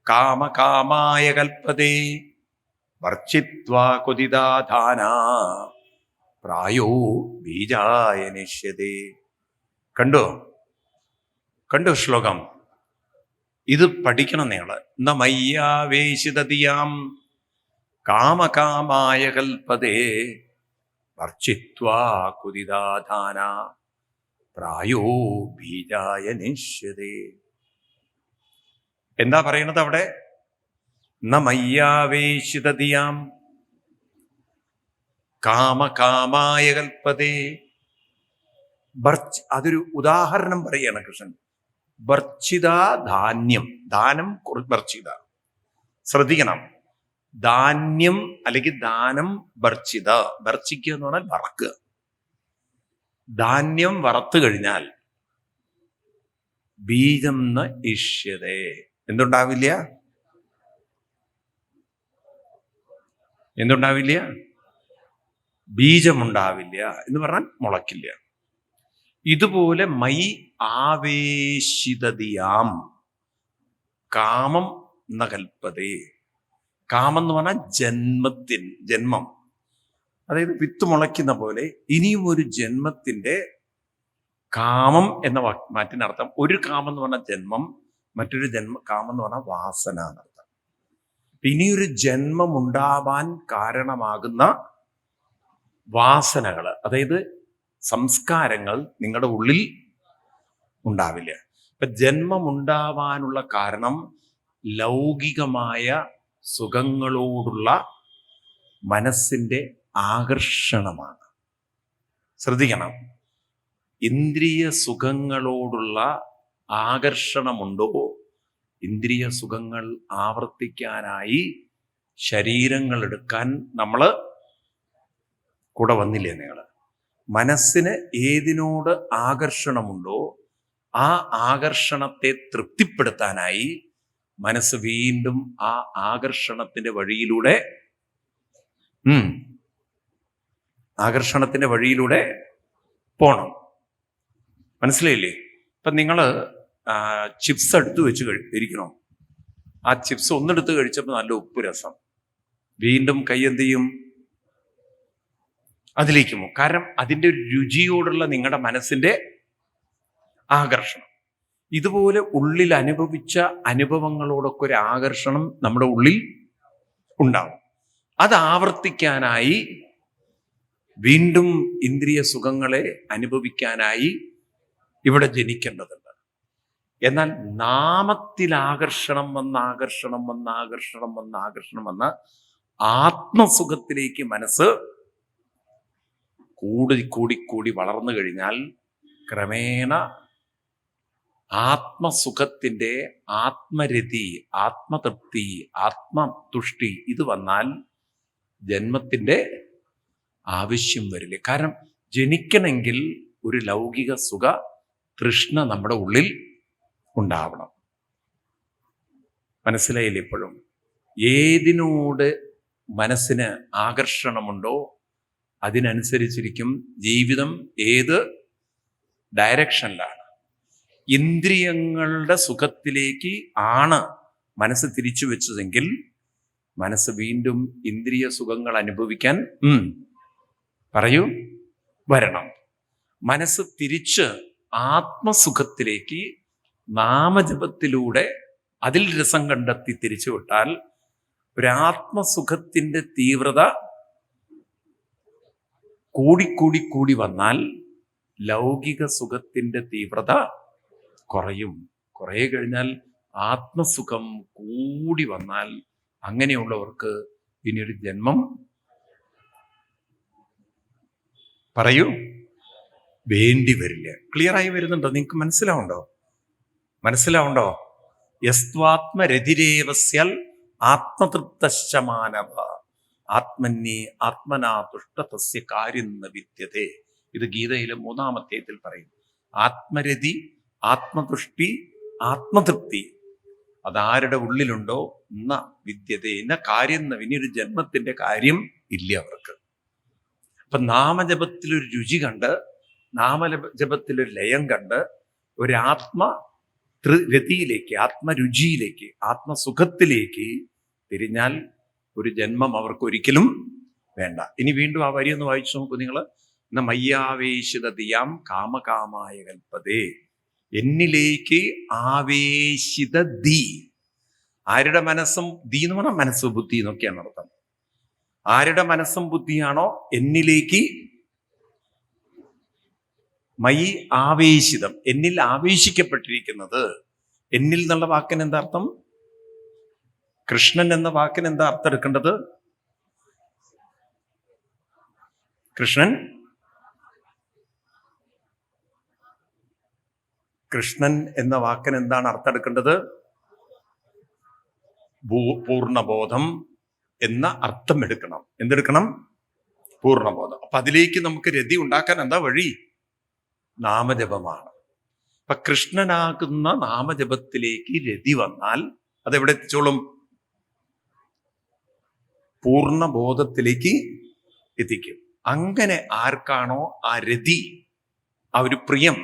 കാമകാമായ കൽപ്പതേ വർച്ചിത്വാ കുതിദാധാന പ്രായോ ബീജായ നിഷ്യതേ. കണ്ടോ ശ്ലോകം? ഇത് പഠിക്കണം നിങ്ങള്. നമയ്യാവേശിതതിയാം കാമകാമായ കൽപ്പതേ വർച്ചിത്വാ കുതിദാധാന പ്രായോ ബീജായ നിഷ്യതേ. എന്താ പറയണത് അവിടെ? നമയ്യാവേശിതതിയാം കാമകാമായ കൽപ്പതേ. അതൊരു ഉദാഹരണം പറയാണ് കൃഷ്ണൻ. ഭർച്ചിത ധാന്യം, ദാനം ഭർച്ചിത. ശ്രദ്ധിക്കണം, ധാന്യം അല്ലെങ്കിൽ ദാനം ഭർച്ചിത. ഭർച്ചിക്കുക എന്ന് പറഞ്ഞാൽ വറക്കുക. ധാന്യം വറുത്തു കഴിഞ്ഞാൽ ബീജം ന ഇഷ്യതേ, എന്തുണ്ടാവില്ല? എന്തുണ്ടാവില്ല? ബീജമുണ്ടാവില്ല എന്ന് പറഞ്ഞാൽ മുളക്കില്ല. ഇതുപോലെ മൈ ആവേശിതതിയാം കാമം ന കൽപ്പതേ. കാമം എന്ന് പറഞ്ഞാൽ ജന്മം, അതായത് വിത്ത് മുളയ്ക്കുന്ന പോലെ ഇനിയും ഒരു ജന്മത്തിന്റെ കാമം എന്ന മാറ്റിനർത്ഥം. ഒരു കാമം എന്ന് പറഞ്ഞാൽ ജന്മം, മറ്റൊരു കാമം എന്ന് പറഞ്ഞാൽ വാസന എന്നർത്ഥം. ഇനിയൊരു ജന്മം ഉണ്ടാവാൻ കാരണമാകുന്ന വാസനകൾ, അതായത് സംസ്കാരങ്ങൾ നിങ്ങളുടെ ഉള്ളിൽ ഉണ്ടാവില്ല. ഇപ്പൊ ജന്മമുണ്ടാവാനുള്ള കാരണം ലൗകികമായ സുഖങ്ങളോടുള്ള മനസ്സിന്റെ ആകർഷണമാണ്. ശ്രദ്ധിക്കണം, ഇന്ദ്രിയ സുഖങ്ങളോടുള്ള ആകർഷണമുണ്ടോ? ഇന്ദ്രിയ സുഖങ്ങൾ ആവർത്തിക്കാനായി ശരീരങ്ങൾ എടുക്കാൻ നമ്മൾ കൂടെ വന്നില്ലേ? നിങ്ങൾ മനസ്സിന് ഏതിനോട് ആകർഷണമുണ്ടോ ആ ആകർഷണത്തെ തൃപ്തിപ്പെടുത്താനായി മനസ്സ് വീണ്ടും ആ ആകർഷണത്തിന്റെ വഴിയിലൂടെ പോണം. മനസ്സിലായില്ലേ? ഇപ്പൊ നിങ്ങള് ചിപ്സ് എടുത്തു വെച്ച് ഇരിക്കണോ? ആ ചിപ്സ് ഒന്നെടുത്ത് കഴിച്ചപ്പോൾ നല്ല ഉപ്പ് രസം, വീണ്ടും കൈ എന്ത് ചെയ്യും? അതിലേക്ക് പോകും. കാരണം അതിൻ്റെ രുചിയോടുള്ള നിങ്ങളുടെ മനസ്സിന്റെ ആകർഷണം. ഇതുപോലെ ഉള്ളിൽ അനുഭവിച്ച അനുഭവങ്ങളോടൊക്കെ ഒരു ആകർഷണം നമ്മുടെ ഉള്ളിൽ ഉണ്ടാവും. അത് ആവർത്തിക്കാനായി വീണ്ടും ഇന്ദ്രിയ സുഖങ്ങളെ അനുഭവിക്കാനായി ഇവിടെ ജനിക്കേണ്ടതുണ്ട്. എന്നാൽ നാമത്തിൽ ആകർഷണം വന്ന ആത്മസുഖത്തിലേക്ക് മനസ്സ് കൂടി വളർന്നു കഴിഞ്ഞാൽ ക്രമേണ ആത്മസുഖത്തിന്റെ ആത്മരതി, ആത്മതൃപ്തി, ആത്മതുഷ്ടി ഇത് വന്നാൽ ജന്മത്തിന്റെ ആവശ്യം വരില്ല. കാരണം ജനിക്കണമെങ്കിൽ ഒരു ലൗകിക സുഖ തൃഷ്ണ നമ്മുടെ ഉള്ളിൽ ഉണ്ടാവണം. മനസ്സിലായില്ല? ഇപ്പോഴും ഏതിനോട് മനസ്സിന് ആകർഷണമുണ്ടോ അതിനനുസരിച്ചിരിക്കും ജീവിതം ഏത് ഡയറക്ഷനിലാണ്. ഇന്ദ്രിയങ്ങളുടെ സുഖത്തിലേക്ക് ആണ് മനസ്സ് തിരിച്ചു വെച്ചതെങ്കിൽ മനസ്സ് വീണ്ടും ഇന്ദ്രിയ സുഖങ്ങൾ അനുഭവിക്കാൻ വരണം. മനസ്സ് തിരിച്ച് ആത്മസുഖത്തിലേക്ക് നാമജപത്തിലൂടെ അതിൽ രസം കണ്ടെത്തി തിരിച്ചു വിട്ടാൽ ഒരു ആത്മസുഖത്തിന്റെ തീവ്രത കൂടി വന്നാൽ ലൗകിക സുഖത്തിന്റെ തീവ്രത കുറയും. കുറേ കഴിഞ്ഞാൽ ആത്മസുഖം കൂടി വന്നാൽ അങ്ങനെയുള്ളവർക്ക് ഇനിയൊരു ജന്മം വേണ്ടി വരില്ല. ക്ലിയർ ആയി വരുന്നുണ്ടോ? നിങ്ങൾക്ക് മനസ്സിലാവുണ്ടോ? യസ്ത്വാത്മരതിരേവസ്യാൽ ആത്മതൃപ്തശ്ച മാനവ ആത്മന്യേ ആത്മനാ തുഷ്ട തസ്യ കാര്യം ന വിദ്യതേ. ഇത് ഗീതയിലെ 3-ാം അധ്യായത്തിൽ പറയും. ആത്മരതി, ആത്മതുഷ്ടി, ആത്മതൃപ്തി അതാരുടെ ഉള്ളിലുണ്ടോ ന വിദ്യതേ ന കാര്യം ന, ഇനിയൊരു ജന്മത്തിന്റെ കാര്യം ഇല്ല അവർക്ക്. അപ്പൊ നാമജപത്തിലൊരു രുചി കണ്ട്, നാമജപത്തിലൊരു ലയം കണ്ട് ഒരു രതിയിലേക്ക്, ആത്മരുചിയിലേക്ക്, ആത്മസുഖത്തിലേക്ക് തിരിഞ്ഞാൽ ഒരു ജന്മം അവർക്ക് ഒരിക്കലും വേണ്ട. ഇനി വീണ്ടും ആ വരി ഒന്ന് വായിച്ചു നോക്കൂ നിങ്ങൾ. മയ്യാവേശിതതിയാം കാമകാമായ കൽപ്പതേ. എന്നിലേക്ക് ആവേശിത ദീ. ആരുടെ മനസ്സും ദീ എന്ന് പറഞ്ഞാൽ മനസ്സ്, ബുദ്ധി എന്നൊക്കെയാണ് അർത്ഥം. ആരുടെ മനസ്സും ബുദ്ധിയാണോ എന്നിലേക്ക് മയി ആവേശിതം, എന്നിൽ ആവേശിക്കപ്പെട്ടിരിക്കുന്നത്. എന്നിൽ എന്നുള്ള വാക്കിന് എന്താ അർത്ഥം? കൃഷ്ണൻ എന്ന വാക്കിന് എന്താ അർത്ഥം എടുക്കേണ്ടത്? കൃഷ്ണൻ എന്ന വാക്കിന് എന്താണ് അർത്ഥം എടുക്കേണ്ടത്? പൂർണ്ണബോധം എന്ന അർത്ഥം എടുക്കണം. എന്തെടുക്കണം? പൂർണ്ണബോധം. അപ്പൊ അതിലേക്ക് നമുക്ക് രതി ഉണ്ടാക്കാൻ എന്താ വഴി? നാമജപമാണ്. അപ്പൊ കൃഷ്ണനാകുന്ന നാമജപത്തിലേക്ക് രതി വന്നാൽ അതെവിടെ എത്തിച്ചോളും? പൂർണ്ണബോധത്തിലേക്ക് എത്തിക്കും. അങ്ങനെ ആർക്കാണോ ആ രതി, ആ ഒരു പ്രിയം,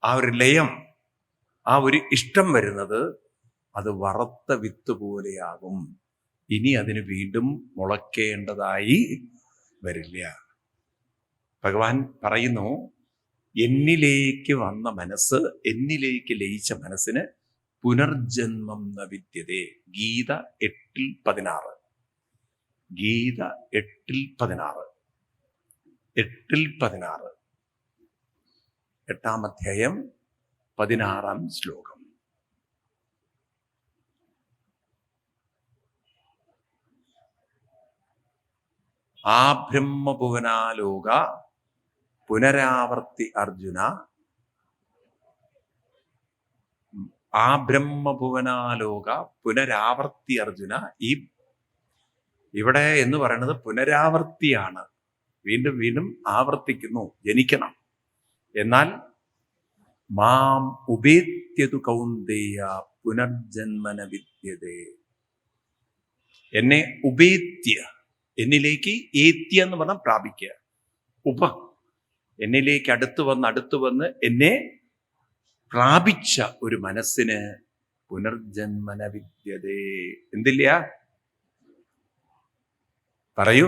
ആ ഒരു ലയം, ആ ഒരു ഇഷ്ടം വരുന്നത്, അത് വറുത്ത വിത്ത് പോലെയാകും. ഇനി അതിന് വീണ്ടും മുളയ്ക്കേണ്ടതായി വരില്ല. ഭഗവാൻ പറയുന്നു, എന്നിലേക്ക് വന്ന മനസ്സ്, എന്നിലേക്ക് ലയിച്ച മനസ്സിന് പുനർജന്മം ന വിദ്യതേ. ഗീത 8:16. ഗീത 8:16. 8:16. 8-ാം അധ്യായം 16-ാം ശ്ലോകം. ആ ബ്രഹ്മഭുവനാലോക പുനരാവർത്തി അർജുന. ആ ബ്രഹ്മഭുവനാലോക പുനരാവർത്തി അർജുന. ഈ ഇവിടെ എന്ന് പറയുന്നത് പുനരാവർത്തിയാണ്. വീണ്ടും വീണ്ടും ആവർത്തിക്കുന്നു, ജനിക്കണം. എന്നാൽ മാം ഉപേത്യതു കൗന്ദേയ പുനർജന്മന വിദ്യതേ. എന്നെ ഉപേത്യ, എന്നിലേക്ക് ഏത്യ എന്ന് പറഞ്ഞാൽ പ്രാപിക്കുക. എന്നിലേക്ക് അടുത്തു വന്ന് എന്നെ പ്രാപിച്ച ഒരു മനസ്സിന് പുനർജന്മന വിദ്യതേ. എന്തില്ല? പറയൂ.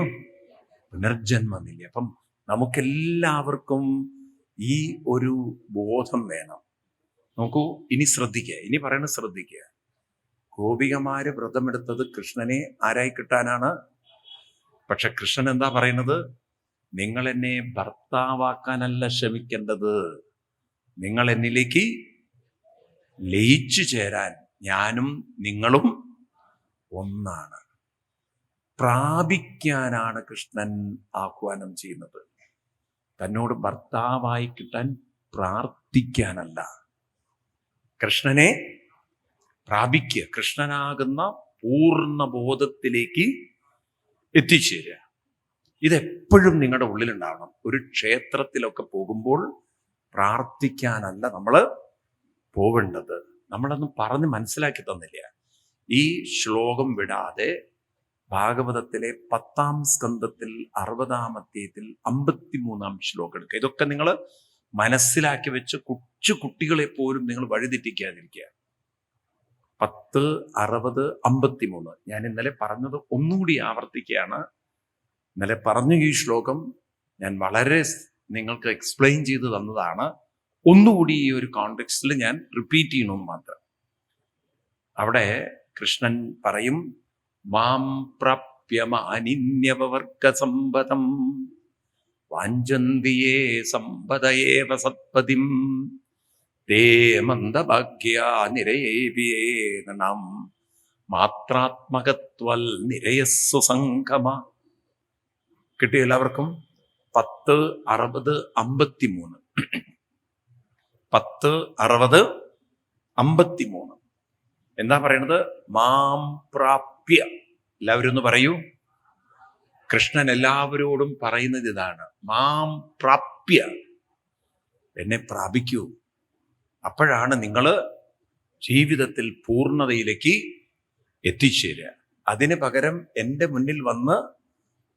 പുനർജന്മമില്ല. അപ്പം നമുക്കെല്ലാവർക്കും ഈ ഒരു ബോധം വേണം. നോക്കൂ, ഇനി ശ്രദ്ധിക്കുക. ഇനി പറയുന്നത് ശ്രദ്ധിക്കുക. ഗോപികമാര് വ്രതമെടുത്തത് കൃഷ്ണനെ ആരായി കിട്ടാനാണ്. പക്ഷെ കൃഷ്ണൻ എന്താ പറയുന്നത്? നിങ്ങൾ എന്നെ ഭർത്താവാക്കാനല്ല ശ്രമിക്കേണ്ടത്, നിങ്ങൾ എന്നിലേക്ക് ലയിച്ചു ചേരാൻ. ഞാനും നിങ്ങളും ഒന്നാണ്. പ്രാപിക്കാനാണ് കൃഷ്ണൻ ആഹ്വാനം ചെയ്യുന്നത്. തന്നോട് ഭർത്താവായി കിട്ടാൻ പ്രാർത്ഥിക്കാനല്ല. കൃഷ്ണനെ പ്രാപിക്കുക, കൃഷ്ണനാകുന്ന പൂർണ്ണബോധത്തിലേക്ക് എത്തിച്ചേരുക. ഇതെപ്പോഴും നിങ്ങളുടെ ഉള്ളിലുണ്ടാവണം. ഒരു ക്ഷേത്രത്തിലൊക്കെ പോകുമ്പോൾ പ്രാർത്ഥിക്കാനല്ല നമ്മൾ പോവേണ്ടത്. നമ്മളൊന്നും പറഞ്ഞ് മനസ്സിലാക്കി തന്നില്ല. ഈ ശ്ലോകം വിടാതെ ഭാഗവതത്തിലെ 10-ാം സ്കന്ധത്തിൽ 60-ാം അധ്യായത്തിൽ 53-ാം ശ്ലോകം എടുക്കുക. ഇതൊക്കെ നിങ്ങൾ മനസ്സിലാക്കി വെച്ച് കൊച്ചു കുട്ടികളെ പോലും നിങ്ങൾ വഴിതെറ്റിക്കാതിരിക്കുക. 10, 60, 53. ഞാൻ ഇന്നലെ പറഞ്ഞത് ഒന്നുകൂടി ആവർത്തിക്കുകയാണ്. ഇന്നലെ പറഞ്ഞു ഈ ശ്ലോകം ഞാൻ വളരെ നിങ്ങൾക്ക് എക്സ്പ്ലെയിൻ ചെയ്ത് തന്നതാണ്. ഒന്നുകൂടി ഈ ഒരു കോണ്ടെക്സ്റ്റിൽ ഞാൻ റിപ്പീറ്റ് ചെയ്യണമെന്ന് മാത്രം. അവിടെ കൃഷ്ണൻ പറയും, മാം പ്രാപ്യമാനിന്യവർഗ സമ്പദം വാഞ്ചന്തിയേ സമ്പദയേവ സത്പതിം തേ മന്ദഭാഗ്യാ നിരയേപിയേണം മാത്രാത്മകത്വൽ നിരയസ്വ സംഗമ. കിട്ടിയ എല്ലാവർക്കും? 10, 60, 53. 10, 60, 53. എന്താ പറയണത്? മാം പ്രാപ്യ. എല്ലാവരും ഒന്ന് പറയൂ. കൃഷ്ണൻ എല്ലാവരോടും പറയുന്നത് ഇതാണ്, മാം പ്രാപ്യ, എന്നെ പ്രാപിക്കൂ. അപ്പോഴാണ് നിങ്ങൾ ജീവിതത്തിൽ പൂർണ്ണതയിലേക്ക് എത്തിച്ചേരുക. അതിന് പകരം എൻ്റെ മുന്നിൽ വന്ന്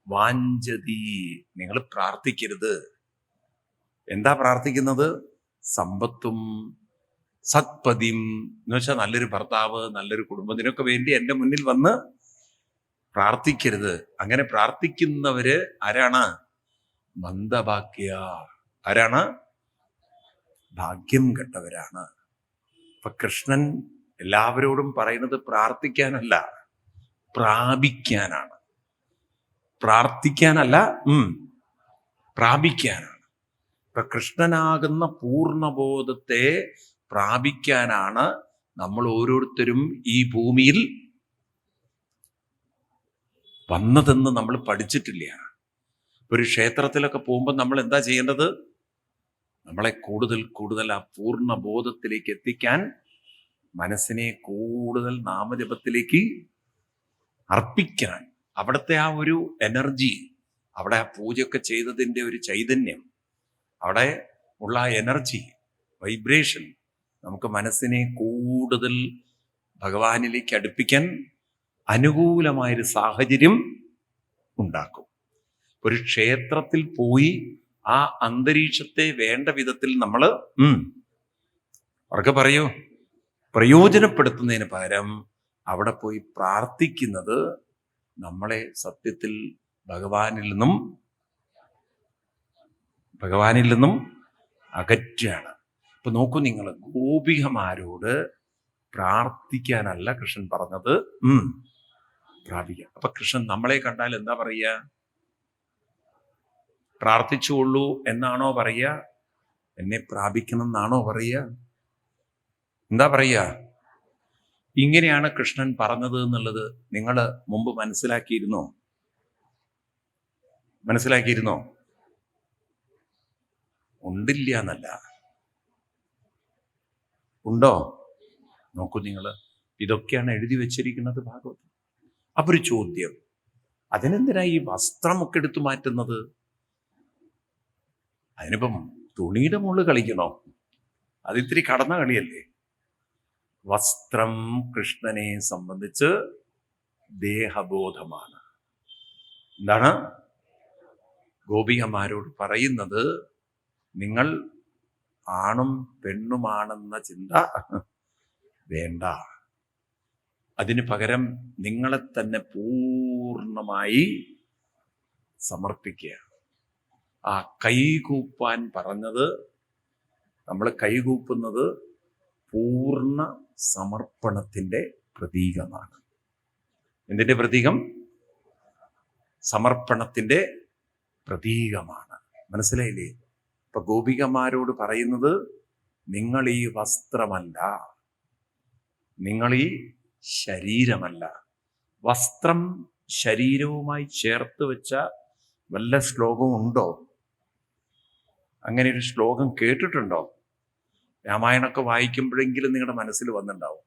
വാഞ്ചതി, നിങ്ങൾ പ്രാർത്ഥിക്കരുത്. എന്താ പ്രാർത്ഥിക്കുന്നത്? സമ്പത്തും സത്പതിയും എന്ന് വെച്ചാൽ നല്ലൊരു ഭർത്താവ്, നല്ലൊരു കുടുംബം, ഇതിനൊക്കെ വേണ്ടി എൻ്റെ മുന്നിൽ വന്ന് പ്രാർത്ഥിക്കരുത്. അങ്ങനെ പ്രാർത്ഥിക്കുന്നവര് ആരാണ്? മന്ദഭാഗ്യ. ആരാണ്? ഭാഗ്യം കെട്ടവരാണ്. അപ്പൊ കൃഷ്ണൻ എല്ലാവരോടും പറയുന്നത് പ്രാർത്ഥിക്കാനല്ല, പ്രാപിക്കാനാണ്. പ്രാർത്ഥിക്കാനല്ല, പ്രാപിക്കാനാണ്. ഇപ്പൊ കൃഷ്ണനാകുന്ന പൂർണ്ണബോധത്തെ പ്രാപിക്കാനാണ് നമ്മൾ ഓരോരുത്തരും ഈ ഭൂമിയിൽ വന്നതെന്ന് നമ്മൾ പഠിച്ചിട്ടില്ല. ഒരു ക്ഷേത്രത്തിലൊക്കെ പോകുമ്പോൾ നമ്മൾ എന്താ ചെയ്യേണ്ടത്? നമ്മളെ കൂടുതൽ കൂടുതൽ ആ പൂർണ്ണ ബോധത്തിലേക്ക് എത്തിക്കാൻ, മനസ്സിനെ കൂടുതൽ നാമജപത്തിലേക്ക് അർപ്പിക്കാൻ, അവിടുത്തെ ആ ഒരു എനർജി, അവിടെ ആ പൂജയൊക്കെ ചെയ്തതിൻ്റെ ഒരു ചൈതന്യം, അവിടെ ഉള്ള ആ എനർജി, വൈബ്രേഷൻ നമുക്ക് മനസ്സിനെ കൂടുതൽ ഭഗവാനിലേക്ക് അടുപ്പിക്കാൻ അനുകൂലമായൊരു സാഹചര്യം ഉണ്ടാക്കും. ഒരു ക്ഷേത്രത്തിൽ പോയി ആ അന്തരീക്ഷത്തെ വേണ്ട വിധത്തിൽ നമ്മൾ അവർക്ക് പറയൂ പ്രയോജനപ്പെടുത്തുന്നതിന് പകരം അവിടെ പോയി പ്രാർത്ഥിക്കുന്നത് നമ്മളെ സത്യത്തിൽ ഭഗവാനിൽ നിന്നും അകറ്റാണ്. ഇപ്പൊ നോക്കൂ, നിങ്ങൾ ഗോപികമാരോട് പ്രാർത്ഥിക്കാനല്ല കൃഷ്ണൻ പറഞ്ഞത്, പ്രാപിക്കാം. അപ്പൊ കൃഷ്ണൻ നമ്മളെ കണ്ടാൽ എന്താ പറയുക? പ്രാർത്ഥിച്ചുകൊള്ളൂ എന്നാണോ പറയുക? എന്നെ പ്രാപിക്കണം എന്നാണോ പറയുക? എന്താ പറയുക? ഇങ്ങനെയാണ് കൃഷ്ണൻ പറഞ്ഞത് എന്നുള്ളത് നിങ്ങൾ മുമ്പ് മനസ്സിലാക്കിയിരുന്നോ? ഉണ്ടില്ല എന്നല്ല, ഉണ്ടോ? നോക്കൂ നിങ്ങൾ, ഇതൊക്കെയാണ് എഴുതി വെച്ചിരിക്കുന്നത് ഭാഗവതം. അപ്പൊ ഒരു ചോദ്യം, അതിനെന്തിനാ ഈ വസ്ത്രമൊക്കെ എടുത്തു മാറ്റുന്നത്? അതിനിപ്പം തുണിയുടെ മുകളിൽ കളിക്കണോ? അതിത്തിരി കടന്ന കളിയല്ലേ. വസ്ത്രം കൃഷ്ണനെ സംബന്ധിച്ച് ദേഹബോധമാണ്. എന്താണ് ഗോപികമാരോട് പറയുന്നത്? നിങ്ങൾ ആണും പെണ്ണുമാണെന്ന ചിന്ത വേണ്ട. അതിന് പകരം നിങ്ങളെ തന്നെ പൂർണ്ണമായി സമർപ്പിക്കുക. ആ കൈകൂപ്പാൻ പറഞ്ഞത്, നമ്മൾ കൈകൂപ്പുന്നത് പൂർണ്ണ സമർപ്പണത്തിൻ്റെ പ്രതീകമാണ്. എന്തിൻ്റെ പ്രതീകം? സമർപ്പണത്തിൻ്റെ പ്രതീകമാണ്. മനസ്സിലായില്ലേ? ഇപ്പൊ ഗോപികമാരോട് പറയുന്നത്, നിങ്ങൾ ഈ വസ്ത്രമല്ല, നിങ്ങൾ ഈ ശരീരമല്ല. വസ്ത്രം ശരീരവുമായി ചേർത്ത് വെച്ച വല്ല ശ്ലോകവും ഉണ്ടോ? അങ്ങനെ ഒരു ശ്ലോകം കേട്ടിട്ടുണ്ടോ? രാമായണമൊക്കെ വായിക്കുമ്പോഴെങ്കിലും നിങ്ങളുടെ മനസ്സിൽ വന്നിട്ടുണ്ടാവും.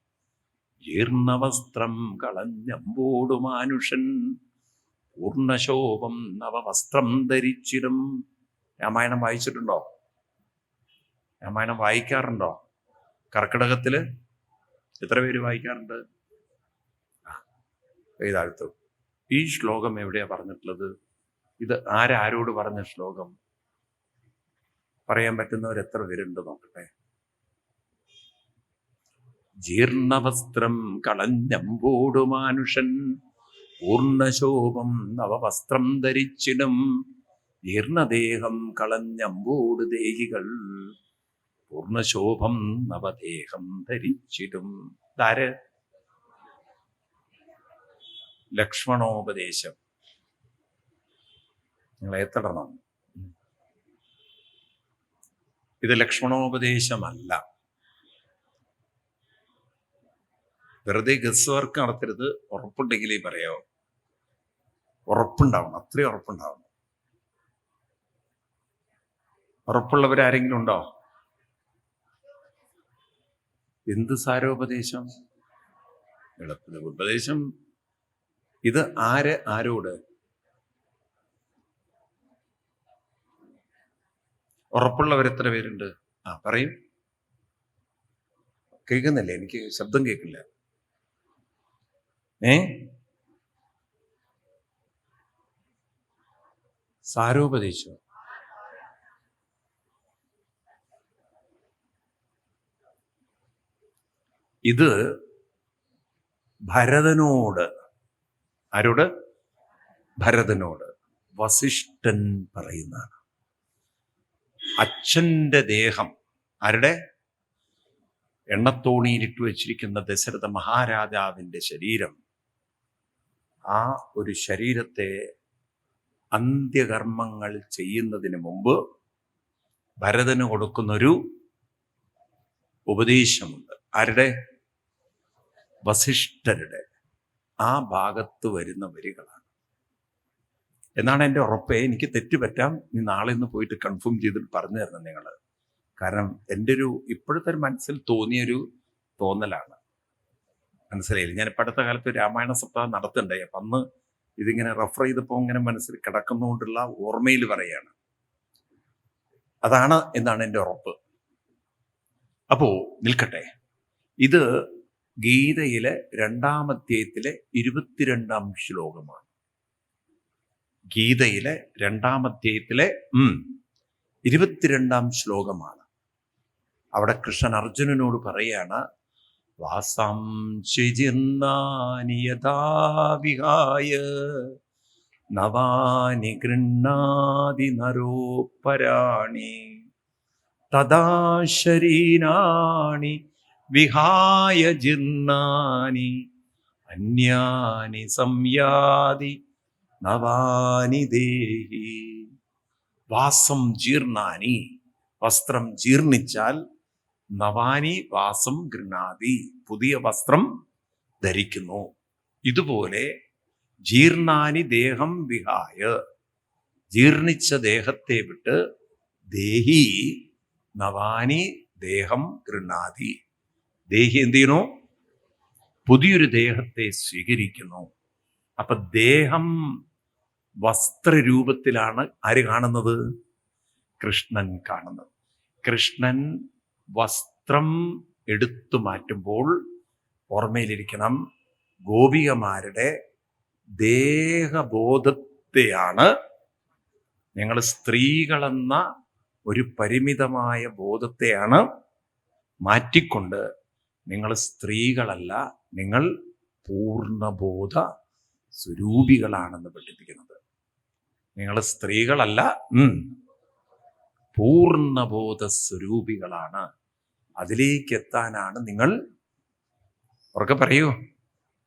ജീർണവസ്ത്രം കളഞ്ഞമ്പോടു മാനുഷൻ പൂർണ്ണശോഭം നവവസ്ത്രം ധരിച്ചിടും. രാമായണം വായിച്ചിട്ടുണ്ടോ? രാമായണം വായിക്കാറുണ്ടോ? കർക്കിടകത്തില് എത്ര പേര് വായിക്കാറുണ്ട്? എഴുതാഴ്ത്തു. ഈ ശ്ലോകം എവിടെയാ പറഞ്ഞിട്ടുള്ളത്? ഇത് ആരോട് പറഞ്ഞ ശ്ലോകം? പറയാൻ പറ്റുന്നവർ എത്ര പേരുണ്ട് നോക്കട്ടെ. ജീർണവസ്ത്രം കളഞ്ഞമ്പോടു മാനുഷൻ പൂർണ്ണശോഭം നവവസ്ത്രം ധരിച്ചിടും. ജീർണദേഹം കളഞ്ഞമ്പോട് ദേഹികൾ പൂർണ്ണശോഭം നവദേഹം ധരിച്ചിടും. ഇതാര്? ലക്ഷ്മണോപദേശം. നിങ്ങൾ ഏത്തടണം. ഇത് ലക്ഷ്മണോപദേശമല്ല. വെറുതെ ഗസ് വർക്ക് നടത്തരുത്. ഉറപ്പുണ്ടെങ്കിലേ പറയാവോ. ഉറപ്പുണ്ടാവണം, അത്രയും ഉറപ്പുണ്ടാവണം. ഉറപ്പുള്ളവരാരെങ്കിലും ഉണ്ടോ? എന്ത് സാരോപദേശം? എളുപ്പ ഉപദേശം. ഇത് ആരോട്? ഉറപ്പുള്ളവർ എത്ര പേരുണ്ട്? പറയും. കേൾക്കുന്നില്ലേ? എനിക്ക് ശബ്ദം കേൾക്കില്ല. സാരോപദേശം. ഇത് ഭരതനോട്, ആരോട്? ഭരതനോട് വസിഷ്ഠൻ പറയുന്നതാണ്. അച്ഛൻ്റെ ദേഹം, ആരുടെ? എണ്ണത്തോണിയിലിട്ട് വെച്ചിരിക്കുന്ന ദശരഥ മഹാരാജാവിൻ്റെ ശരീരം. ആ ഒരു ശരീരത്തെ അന്ത്യകർമ്മങ്ങൾ ചെയ്യുന്നതിന് മുമ്പ് ഭരതന് കൊടുക്കുന്നൊരു ഉപദേശമുണ്ട്. ആരുടെ? വസിഷ്ഠരുടെ. ആ ഭാഗത്ത് വരുന്ന വരികളാണ് എന്നാണ് എൻ്റെ ഉറപ്പ്. എനിക്ക് തെറ്റുപറ്റാം. നീ നാളെ ഒന്ന് പോയിട്ട് കൺഫേം ചെയ്തിട്ട് പറഞ്ഞു തരണം നിങ്ങൾ. കാരണം എൻ്റെ ഇപ്പോഴത്തെ ഒരു മനസ്സിൽ തോന്നിയൊരു തോന്നലാണ്. മനസ്സിലായില്ല. ഞാൻ ഇപ്പം അടുത്ത കാലത്ത് രാമായണ സപ്താഹം നടത്തുന്നുണ്ടായി. അപ്പം അന്ന് ഇതിങ്ങനെ റെഫർ ചെയ്തപ്പോൾ ഇങ്ങനെ മനസ്സിൽ കിടക്കുന്നതുകൊണ്ടുള്ള ഓർമ്മയിൽ പറയാണ്. അതാണ് എന്നാണ് എൻ്റെ ഉറപ്പ്. അപ്പോ നിൽക്കട്ടെ. ഇത് ഗീതയിലെ 2-ാം അധ്യായത്തിലെ 22-ാം ശ്ലോകമാണ്. ഗീതയിലെ 2-ാം അധ്യായത്തിലെ 22-ാം ശ്ലോകമാണ്. അവിടെ കൃഷ്ണൻ അർജുനനോട് പറയാണ്, വാസാംശിജിർനാനി യഥാ വിഹായ നവാനി ഗൃണ്ണാതി നരോപരാണി തദാ ശരീരാണി വിഹായ ജീർണാനി അന്യാനി സംയാതി നവാനി ദേഹി. വാസം ജീർണാനി, വസ്ത്രം ജീർണിച്ചാൽ, നവാനി വാസം ഗൃണാതി, പുതിയ വസ്ത്രം ധരിക്കുന്നു. ഇതുപോലെ ജീർണാനി ദേഹം വിഹായ, ജീർണിച്ച ദേഹത്തെ വിട്ട് ദേഹി നവാനി ദേഹം ഗൃണാതി, ദേഹി എന്ത് ചെയ്യുന്നു? പുതിയൊരു ദേഹത്തെ സ്വീകരിക്കുന്നു. അപ്പൊ ദേഹം വസ്ത്രരൂപത്തിലാണ് ആര് കാണുന്നത്? കൃഷ്ണൻ കാണുന്നത്. കൃഷ്ണൻ വസ്ത്രം എടുത്തു മാറ്റുമ്പോൾ ഓർമ്മയിലിരിക്കണം, ഗോപികമാരുടെ ദേഹബോധത്തെയാണ്, നിങ്ങൾ സ്ത്രീകളെന്ന ഒരു പരിമിതമായ ബോധത്തെയാണ് മാറ്റിക്കൊണ്ട് നിങ്ങൾ സ്ത്രീകളല്ല, നിങ്ങൾ പൂർണ്ണബോധ സ്വരൂപികളാണെന്ന് പഠിപ്പിക്കുന്നത്. നിങ്ങൾ സ്ത്രീകളല്ല, പൂർണ്ണബോധ സ്വരൂപികളാണ്. അതിലേക്ക് എത്താനാണ് നിങ്ങൾ, ഉറക്കെ പറയൂ,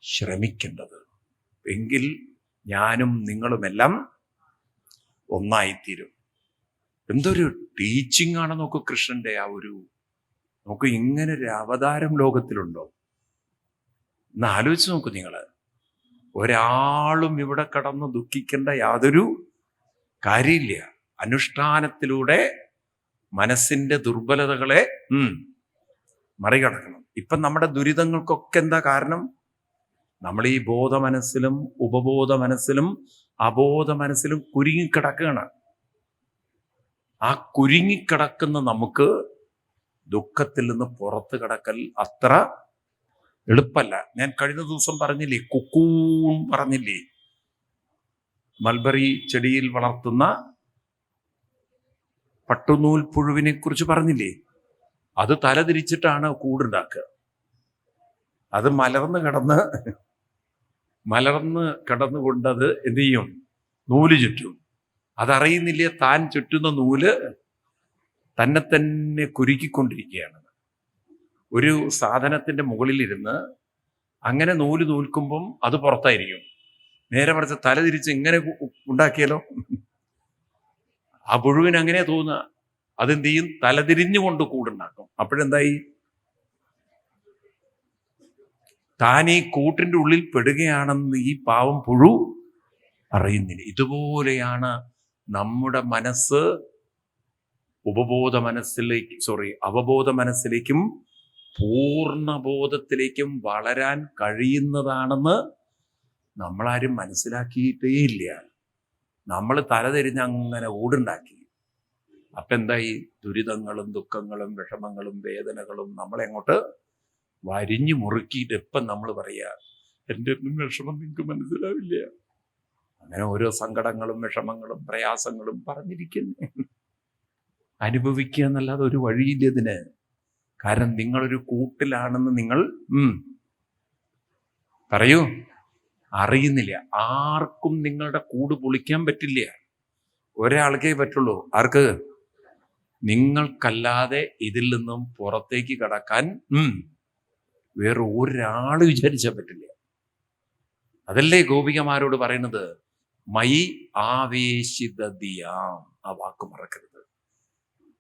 ശ്രമിക്കേണ്ടത്. എങ്കിൽ ഞാനും നിങ്ങളുമെല്ലാം ഒന്നായിത്തീരും. എന്തൊരു ടീച്ചിങ് ആണ് നോക്കൂ കൃഷ്ണന്റെ ആ ഒരു. നോക്കൂ, ഇങ്ങനൊരു അവതാരം ലോകത്തിലുണ്ടോ എന്ന് ആലോചിച്ച് നോക്കൂ നിങ്ങള്. ഒരാളും ഇവിടെ കടന്ന് ദുഃഖിക്കേണ്ട യാതൊരു കാര്യമില്ല. അനുഷ്ഠാനത്തിലൂടെ മനസ്സിന്റെ ദുർബലതകളെ മറികടക്കണം. ഇപ്പം നമ്മുടെ ദുരിതങ്ങൾക്കൊക്കെ എന്താ കാരണം? നമ്മൾ ഈ ബോധ മനസ്സിലും ഉപബോധ മനസ്സിലും അബോധ മനസ്സിലും കുരുങ്ങിക്കിടക്കുകയാണ്. ആ കുരുങ്ങിക്കിടക്കുന്ന നമുക്ക് ദുഃഖത്തിൽ നിന്ന് പുറത്ത് കിടക്കൽ അത്ര എളുപ്പമല്ല. ഞാൻ കഴിഞ്ഞ ദിവസം പറഞ്ഞില്ലേ, കുക്കൂൺ പറഞ്ഞില്ലേ, മൽബറി ചെടിയിൽ വളർത്തുന്ന പട്ടുനൂൽ പുഴുവിനെ കുറിച്ച് പറഞ്ഞില്ലേ. അത് തലതിരിച്ചിട്ടാണ് കൂടുണ്ടാക്കുക. അത് മലർന്ന് കിടന്നുകൊണ്ടത് എന്ത് ചെയ്യും? നൂല് ചുറ്റും. അതറിയുന്നില്ല, താൻ ചുറ്റുന്ന നൂല് തന്നെ കുരുക്കിക്കൊണ്ടിരിക്കുകയാണ്. ഒരു സാധനത്തിന്റെ മുകളിലിരുന്ന് അങ്ങനെ നൂല് നൂൽക്കുമ്പം അത് പുറത്തായിരിക്കും. നേരെ മറിച്ച് തല തിരിച്ച് ഇങ്ങനെ ഉണ്ടാക്കിയാലോ? ആ പുഴുവിന് അങ്ങനെ തോന്നുക. അതെന്ത് ചെയ്യും? തലതിരിഞ്ഞുകൊണ്ട് കൂടുണ്ടാക്കും. അപ്പോഴെന്തായി? താൻ ഈ കൂട്ടിന്റെ ഉള്ളിൽ പെടുകയാണെന്ന് ഈ പാവം പുഴു അറിയുന്നില്ല. ഇതുപോലെയാണ് നമ്മുടെ മനസ്സ് അവബോധ മനസ്സിലേക്കും പൂർണ്ണബോധത്തിലേക്കും വളരാൻ കഴിയുന്നതാണെന്ന് നമ്മളാരും മനസ്സിലാക്കിയിട്ടേ ഇല്ല. നമ്മൾ തലതിരിഞ്ഞ് അങ്ങനെ ഓടുണ്ടാക്കി. അപ്പൊ എന്തായി? ദുരിതങ്ങളും ദുഃഖങ്ങളും വിഷമങ്ങളും വേദനകളും നമ്മളെങ്ങോട്ട് വരിഞ്ഞു മുറുക്കിയിട്ട് ഇപ്പം നമ്മൾ പറയാ, എൻ്റെ വിഷമം നിങ്ങൾക്ക് മനസ്സിലാവില്ല. അങ്ങനെ ഓരോ സങ്കടങ്ങളും വിഷമങ്ങളും പ്രയാസങ്ങളും പറഞ്ഞിരിക്കുന്നേ. അനുഭവിക്കുക എന്നല്ലാതെ ഒരു വഴിയില്ല ഇതിന്. കാരണം നിങ്ങളൊരു കൂട്ടിലാണെന്ന് നിങ്ങൾ പറയൂ, അറിയുന്നില്ല. ആർക്കും നിങ്ങളുടെ കൂട് പൊളിക്കാൻ പറ്റില്ല. ഒരാൾക്കേ പറ്റുള്ളൂ. ആർക്ക്? നിങ്ങൾക്കല്ലാതെ ഇതിൽ നിന്നും പുറത്തേക്ക് കടക്കാൻ വേറെ ഒരാൾ വിചാരിച്ചാൽ പറ്റില്ല. അതല്ലേ ഗോപികമാരോട് പറയുന്നത്, മൈ ആവേശിതദിയാം. ആ വാക്ക് മറക്കരുത്.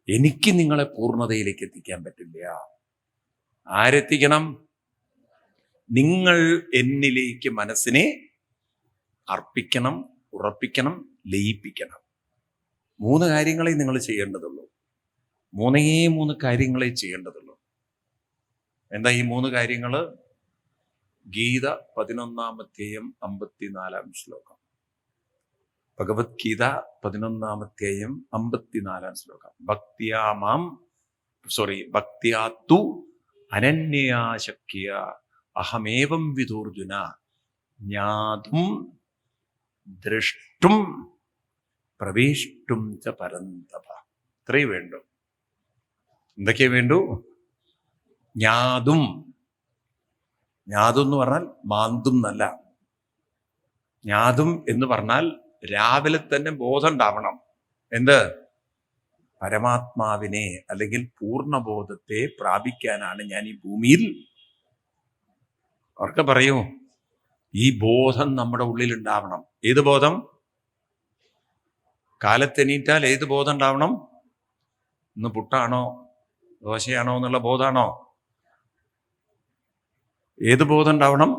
എനിക്ക് നിങ്ങളെ പൂർണ്ണതയിലേക്ക് എത്തിക്കാൻ പറ്റില്ല. ആരെത്തിക്കണം? നിങ്ങൾ എന്നിലേക്ക് മനസ്സിനെ അർപ്പിക്കണം, ഉറപ്പിക്കണം, ലയിപ്പിക്കണം. 3 കാര്യങ്ങളെ നിങ്ങൾ ചെയ്യേണ്ടതുള്ളൂ. മൂന്നേ കാര്യങ്ങളെ ചെയ്യേണ്ടതുള്ളൂ. എന്താ ഈ 3 കാര്യങ്ങൾ? ഗീത 11-ാം അധ്യായം 54-ാം ശ്ലോകം. ഭഗവത്ഗീത 11-ാം അധ്യായം 54-ാം ശ്ലോകം. ഭക്തിയാത്തു അനന്യയാ ശക്യ അഹമേവം വിദുർജുന ജ്ഞാതും ദ്രഷ്ടും പ്രവേഷ്ടും ച പരന്തപ. ഇത്രയേ വേണ്ടു. എന്തൊക്കെയേ വേണ്ടു? ജ്ഞാതും. ജ്ഞാതും എന്ന് പറഞ്ഞാൽ മാന്തും എന്നല്ല. ജ്ഞാതും എന്ന് പറഞ്ഞാൽ രാവിലെ തന്നെ ബോധം ഉണ്ടാവണം. എന്ത്? പരമാത്മാവിനെ അല്ലെങ്കിൽ പൂർണ്ണബോധത്തെ പ്രാപിക്കാനാണ് ഞാൻ ഈ ഭൂമിയിൽ. അവർക്ക് പറയൂ, ഈ ബോധം നമ്മുടെ ഉള്ളിൽ ഉണ്ടാവണം. ഏത് ബോധം? കാലത്തെണീറ്റാൽ ഏത് ബോധം ഉണ്ടാവണം? ഇന്ന് പുട്ടാണോ ദോശയാണോ എന്നുള്ള ബോധമാണോ? ഏത് ബോധം ഉണ്ടാവണം?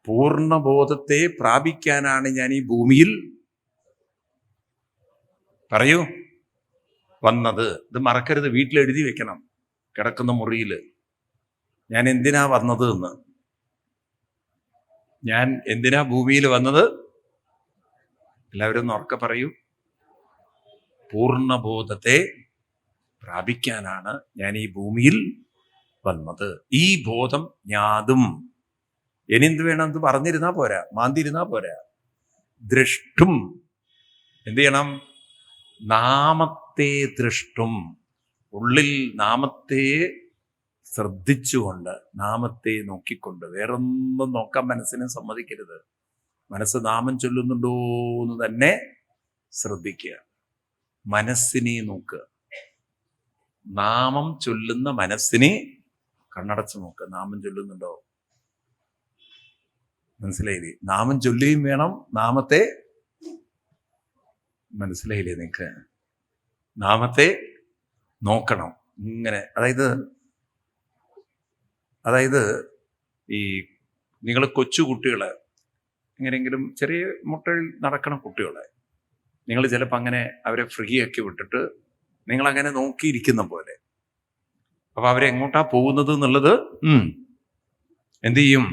പൂർണ്ണബോധത്തെ പ്രാപിക്കാനാണ് ഞാൻ ഈ ഭൂമിയിൽ പറയൂ വന്നത്. ഇത് മറക്കരുത്, വീട്ടിലെഴുതി വെക്കണം. കിടക്കുന്ന മുറിയിൽ ഞാൻ എന്തിനാ വന്നത് എന്ന്. ഞാൻ എന്തിനാ ഭൂമിയിൽ വന്നത്? എല്ലാവരും ഒന്ന് ഉറക്കെ പറയൂ. പൂർണ്ണബോധത്തെ പ്രാപിക്കാനാണ് ഞാൻ ഈ ഭൂമിയിൽ വന്നത്. ഈ ബോധം ജ്ഞാതും. ഇനിന്ത് വേണം? ഇത് പറഞ്ഞിരുന്നാ പോരാ, മാന്തിരുന്നാ പോരാ. ദൃഷ്ടും. എന്ത് ചെയ്യണം? നാമത്തെ ദൃഷ്ടും. ഉള്ളിൽ നാമത്തെ ശ്രദ്ധിച്ചുകൊണ്ട്, നാമത്തെ നോക്കിക്കൊണ്ട്. വേറൊന്നും നോക്കാൻ മനസ്സിനെ സമ്മതിക്കരുത്. മനസ്സ് നാമം ചൊല്ലുന്നുണ്ടോ എന്ന് തന്നെ ശ്രദ്ധിക്കുക. മനസ്സിനെ നോക്കുക. നാമം ചൊല്ലുന്ന മനസ്സിനെ കണ്ണടച്ച് നോക്കുക. നാമം ചൊല്ലുന്നുണ്ടോ? മനസ്സിലായില്ലേ? നാമം ചൊല്ലുകയും വേണം, നാമത്തെ മനസ്സിലായില്ലേ നിങ്ങൾക്ക്? നാമത്തെ നോക്കണം. ഇങ്ങനെ അതായത് ഈ നിങ്ങൾ കൊച്ചു കുട്ടികളെ, എങ്ങനെയെങ്കിലും ചെറിയ മുട്ടയിൽ നടക്കണ കുട്ടികളെ നിങ്ങൾ ചിലപ്പോൾ അങ്ങനെ അവരെ ഫ്രീ ആക്കി വിട്ടിട്ട് നിങ്ങളങ്ങനെ നോക്കിയിരിക്കുന്ന പോലെ. അപ്പൊ അവരെങ്ങോട്ടാ പോകുന്നത് എന്നുള്ളത് എന്ത് ചെയ്യും?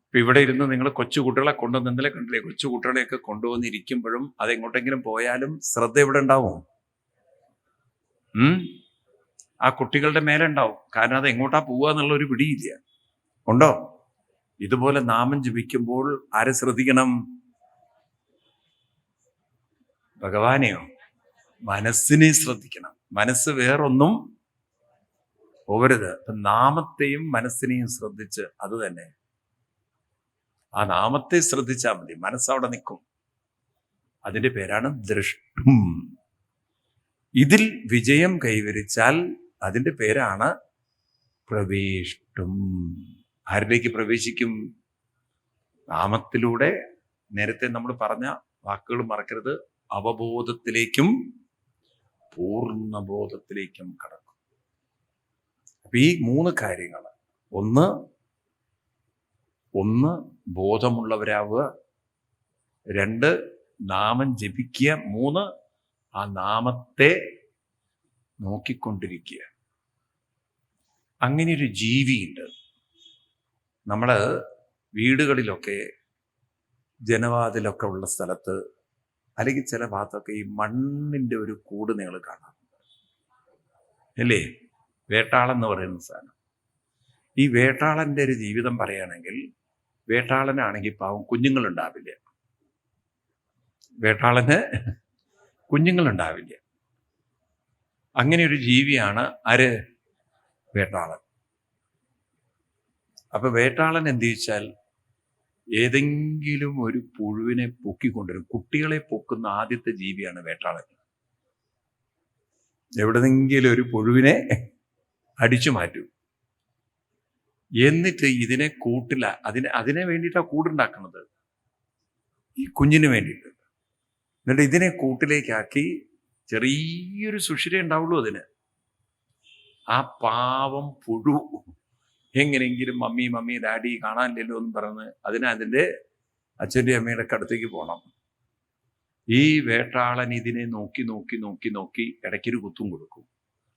ഇപ്പൊ ഇവിടെ ഇരുന്ന് നിങ്ങൾ കൊച്ചു കുട്ടികളെ കൊണ്ടുവന്ന് ഇന്നലെ കണ്ടില്ലേ? കൊച്ചു കുട്ടികളെയൊക്കെ കൊണ്ടുവന്നിരിക്കുമ്പോഴും അതെങ്ങോട്ടെങ്കിലും പോയാലും ശ്രദ്ധ എവിടെ ഉണ്ടാവും? ആ കുട്ടികളുടെ മേലെ ഉണ്ടാവും. കാരണം അത് എങ്ങോട്ടാ പോവുക എന്നുള്ള ഒരു പിടിയില്ല. ഉണ്ടോ? ഇതുപോലെ നാമം ജപിക്കുമ്പോൾ ആരെ ശ്രദ്ധിക്കണം? ഭഗവാനെയോ? മനസ്സിനെ ശ്രദ്ധിക്കണം. മനസ്സ് വേറൊന്നും പോകരുത്. നാമത്തെയും മനസ്സിനെയും ശ്രദ്ധിച്ച്, അത് തന്നെ ആ നാമത്തെ ശ്രദ്ധിച്ചാൽ മതി. മനസ്സവിടെ നിൽക്കും. അതിന്റെ പേരാണ് ദൃഷ്ടും. ഇതിൽ വിജയം കൈവരിച്ചാൽ അതിന്റെ പേരാണ് പ്രവേഷ്ടും. ആരിലേക്ക് പ്രവേശിക്കും? നാമത്തിലൂടെ നേരത്തെ നമ്മൾ പറഞ്ഞ വാക്കുകൾ മറക്കരുത്. അവബോധത്തിലേക്കും പൂർണ്ണബോധത്തിലേക്കും കടക്കും. അപ്പൊ ഈ 3 കാര്യങ്ങൾ, ഒന്ന് ബോധമുള്ളവരാവുക, 2 നാമം ജപിക്കുക, 3 ആ നാമത്തെ നോക്കിക്കൊണ്ടിരിക്കുക. അങ്ങനെ ഒരു ജീവിയുണ്ട്. നമ്മള് വീടുകളിലൊക്കെ ജനവാതിലൊക്കെ ഉള്ള സ്ഥലത്ത് അല്ലെങ്കിൽ ചില ഭാഗത്തൊക്കെ ഈ മണ്ണിന്റെ ഒരു കൂട് നിങ്ങൾ കാണാം, അല്ലേ? വേട്ടാളൻ എന്ന് പറയുന്ന സാധനം. ഈ വേട്ടാളന്റെ ഒരു ജീവിതം പറയുകയാണെങ്കിൽ, വേട്ടാളനാണെങ്കിൽ പാവം കുഞ്ഞുങ്ങളുണ്ടാവില്ല. വേട്ടാളന് കുഞ്ഞുങ്ങളുണ്ടാവില്ല. അങ്ങനെ ഒരു ജീവിയാണ് ആര്? വേട്ടാളൻ. അപ്പൊ വേട്ടാളൻ എന്ത് ചോദിച്ചാൽ ഏതെങ്കിലും ഒരു പുഴുവിനെ പൊക്കിക്കൊണ്ടുവരും. കുട്ടികളെ പൊക്കുന്ന ആദ്യത്തെ ജീവിയാണ് വേട്ടാളൻ. എവിടെന്നെങ്കിലും ഒരു പുഴുവിനെ അടിച്ചു മാറ്റും. എന്നിട്ട് ഇതിനെ കൂട്ടില്ല, അതിനെ വേണ്ടിയിട്ടാണ് കൂടുണ്ടാക്കുന്നത്, ഈ കുഞ്ഞിന് വേണ്ടിയിട്ട്. എന്നിട്ട് ഇതിനെ കൂട്ടിലേക്കാക്കി ചെറിയൊരു സുഷിര ഉണ്ടാവുള്ളൂ അതിന്. ആ പാവം പുഴു എങ്ങനെയെങ്കിലും മമ്മി ഡാഡി കാണാനില്ലല്ലോ എന്ന് പറഞ്ഞ് അതിന്റെ അച്ഛൻ്റെ അമ്മയുടെ അടുത്തേക്ക് പോകണം. ഈ വേട്ടാളൻ ഇതിനെ നോക്കി നോക്കി നോക്കി നോക്കി ഇടയ്ക്കൊരു കുത്തും കൊടുക്കും.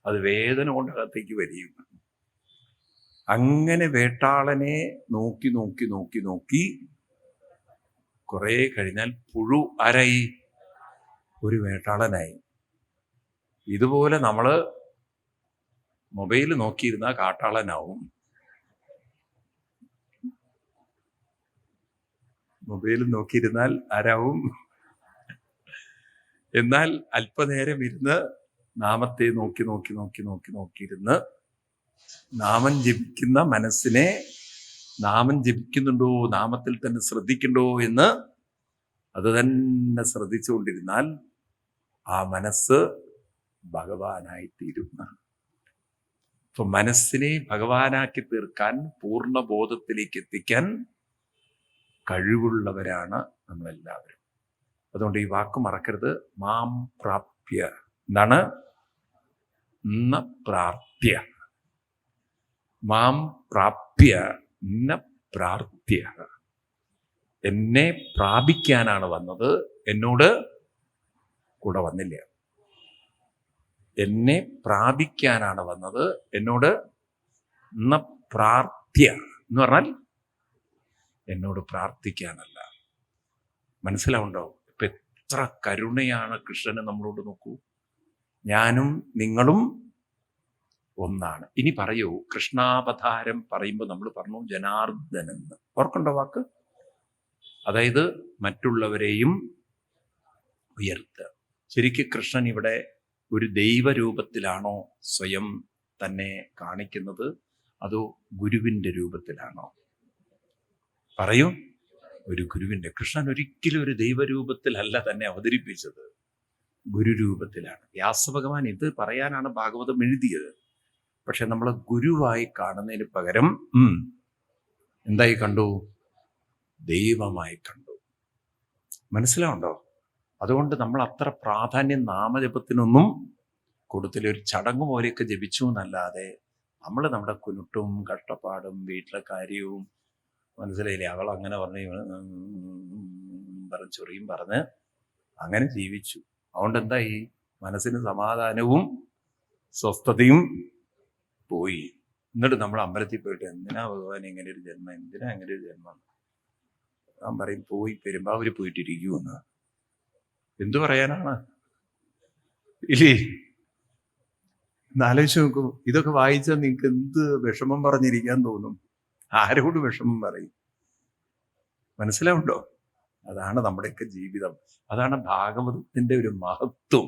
അത് വേദന കൊണ്ട് അകത്തേക്ക് വരികയും. അങ്ങനെ വേട്ടാളനെ നോക്കി നോക്കി നോക്കി നോക്കി കുറെ കഴിഞ്ഞാൽ പുഴു ആരായി? ഒരു വേട്ടാളനായി. ഇതുപോലെ നമ്മള് മൊബൈൽ നോക്കിയിരുന്ന കാട്ടാളനാവും. മൊബൈൽ നോക്കിയിരുന്നാൽ ആരാവും? എന്നാൽ അല്പനേരം ഇരുന്ന് നാമത്തെ നോക്കി നോക്കി നോക്കി നോക്കി നോക്കിയിരുന്ന് നാമം ജപിക്കുന്ന മനസ്സിനെ നാമം ജപിക്കുന്നുണ്ടോ, നാമത്തിൽ തന്നെ ശ്രദ്ധിക്കണ്ടോ എന്ന് അത് തന്നെ ശ്രദ്ധിച്ചുകൊണ്ടിരുന്നാൽ ആ മനസ്സ് ഭഗവാനായി തീരുന്ന. അപ്പൊ മനസ്സിനെ ഭഗവാനാക്കി തീർക്കാൻ, പൂർണ്ണ ബോധത്തിലേക്ക് എത്തിക്കാൻ കഴിവുള്ളവരാണ് നമ്മളെല്ലാവരും. അതുകൊണ്ട് ഈ വാക്ക് മറക്കരുത്. മാം പ്രാപ്യ. എന്താണ്? ന പ്രാപ്യ. മാം പ്രാപ്യ ന പ്രാർത്ഥ്യ. എന്നെ പ്രാപിക്കാനാണ് വന്നത്, എന്നോട് കൂടെ വന്നില്ല. എന്നെ പ്രാപിക്കാനാണ് വന്നത്, എന്നോട് ന പ്രാർത്ഥ്യ എന്ന് പറഞ്ഞാൽ എന്നോട് പ്രാർത്ഥിക്കാനല്ല. മനസ്സിലാവുണ്ടോ? ഇപ്പൊ എത്ര കരുണയാണ് കൃഷ്ണന് നമ്മളോട്. നോക്കൂ, ഞാനും നിങ്ങളും ഒന്നാണ്. ഇനി പറയൂ, കൃഷ്ണാവതാരം പറയുമ്പോൾ നമ്മൾ പറഞ്ഞു ജനാർദ്ദനൻ എന്ന്. ഓർക്കണ്ടോ വാക്ക്? അതായത് മറ്റുള്ളവരെയും ഉയർത്തുക. ശരിക്കും കൃഷ്ണൻ ഇവിടെ ഒരു ദൈവരൂപത്തിലാണോ സ്വയം തന്നെ കാണിക്കുന്നത്, അതോ ഗുരുവിൻ്റെ രൂപത്തിലാണോ? പറയൂ. ഒരു ഗുരുവിൻ്റെ. കൃഷ്ണൻ ഒരിക്കലും ഒരു ദൈവരൂപത്തിലല്ല തന്നെ അവതരിപ്പിച്ചത്, ഗുരുരൂപത്തിലാണ്. വ്യാസഭഗവാൻ ഇത് പറയാനാണ് ഭാഗവതം എഴുതിയത്. പക്ഷെ നമ്മൾ ഗുരുവായി കാണുന്നതിന് പകരം എന്തായി കണ്ടു? ദൈവമായി കണ്ടു. മനസ്സിലാവുണ്ടോ? അതുകൊണ്ട് നമ്മൾ അത്ര പ്രാധാന്യം നാമജപത്തിനൊന്നും കൊടുത്തില്ല. ഒരു ചടങ്ങ് പോലെയൊക്കെ ജപിച്ചു എന്നല്ലാതെ നമ്മൾ നമ്മുടെ കുരുട്ടും കഷ്ടപ്പാടും വീട്ടിലെ കാര്യവും, മനസ്സിലായില്ലേ, അവൾ അങ്ങനെ പറഞ്ഞ് ചൊറിയും പറഞ്ഞ് അങ്ങനെ ജീവിച്ചു. അതുകൊണ്ട് എന്തായി? മനസ്സിന് സമാധാനവും സ്വസ്ഥതയും പോയി. എന്നിട്ട് നമ്മൾ അമ്പലത്തിൽ പോയിട്ട് എന്തിനാ ഭഗവാൻ ഇങ്ങനെ ഒരു ജന്മം, എന്തിനാ അങ്ങനെ ഒരു ജന്മം? ഞാൻ പറയും, പോയി പെരുമ്പാവൂര് പോയിട്ടിരിക്കുമെന്ന്. എന്തു പറയാനാണ്? ഇല്ലേ? എന്നാലോചിച്ച് നോക്കൂ. ഇതൊക്കെ വായിച്ചാൽ നിങ്ങൾക്ക് എന്ത് വിഷമം പറഞ്ഞിരിക്കാൻ തോന്നും? ആരോട് വിഷമം പറയും? മനസ്സിലാവുണ്ടോ? അതാണ് നമ്മുടെയൊക്കെ ജീവിതം. അതാണ് ഭാഗവതത്തിന്റെ ഒരു മഹത്വം.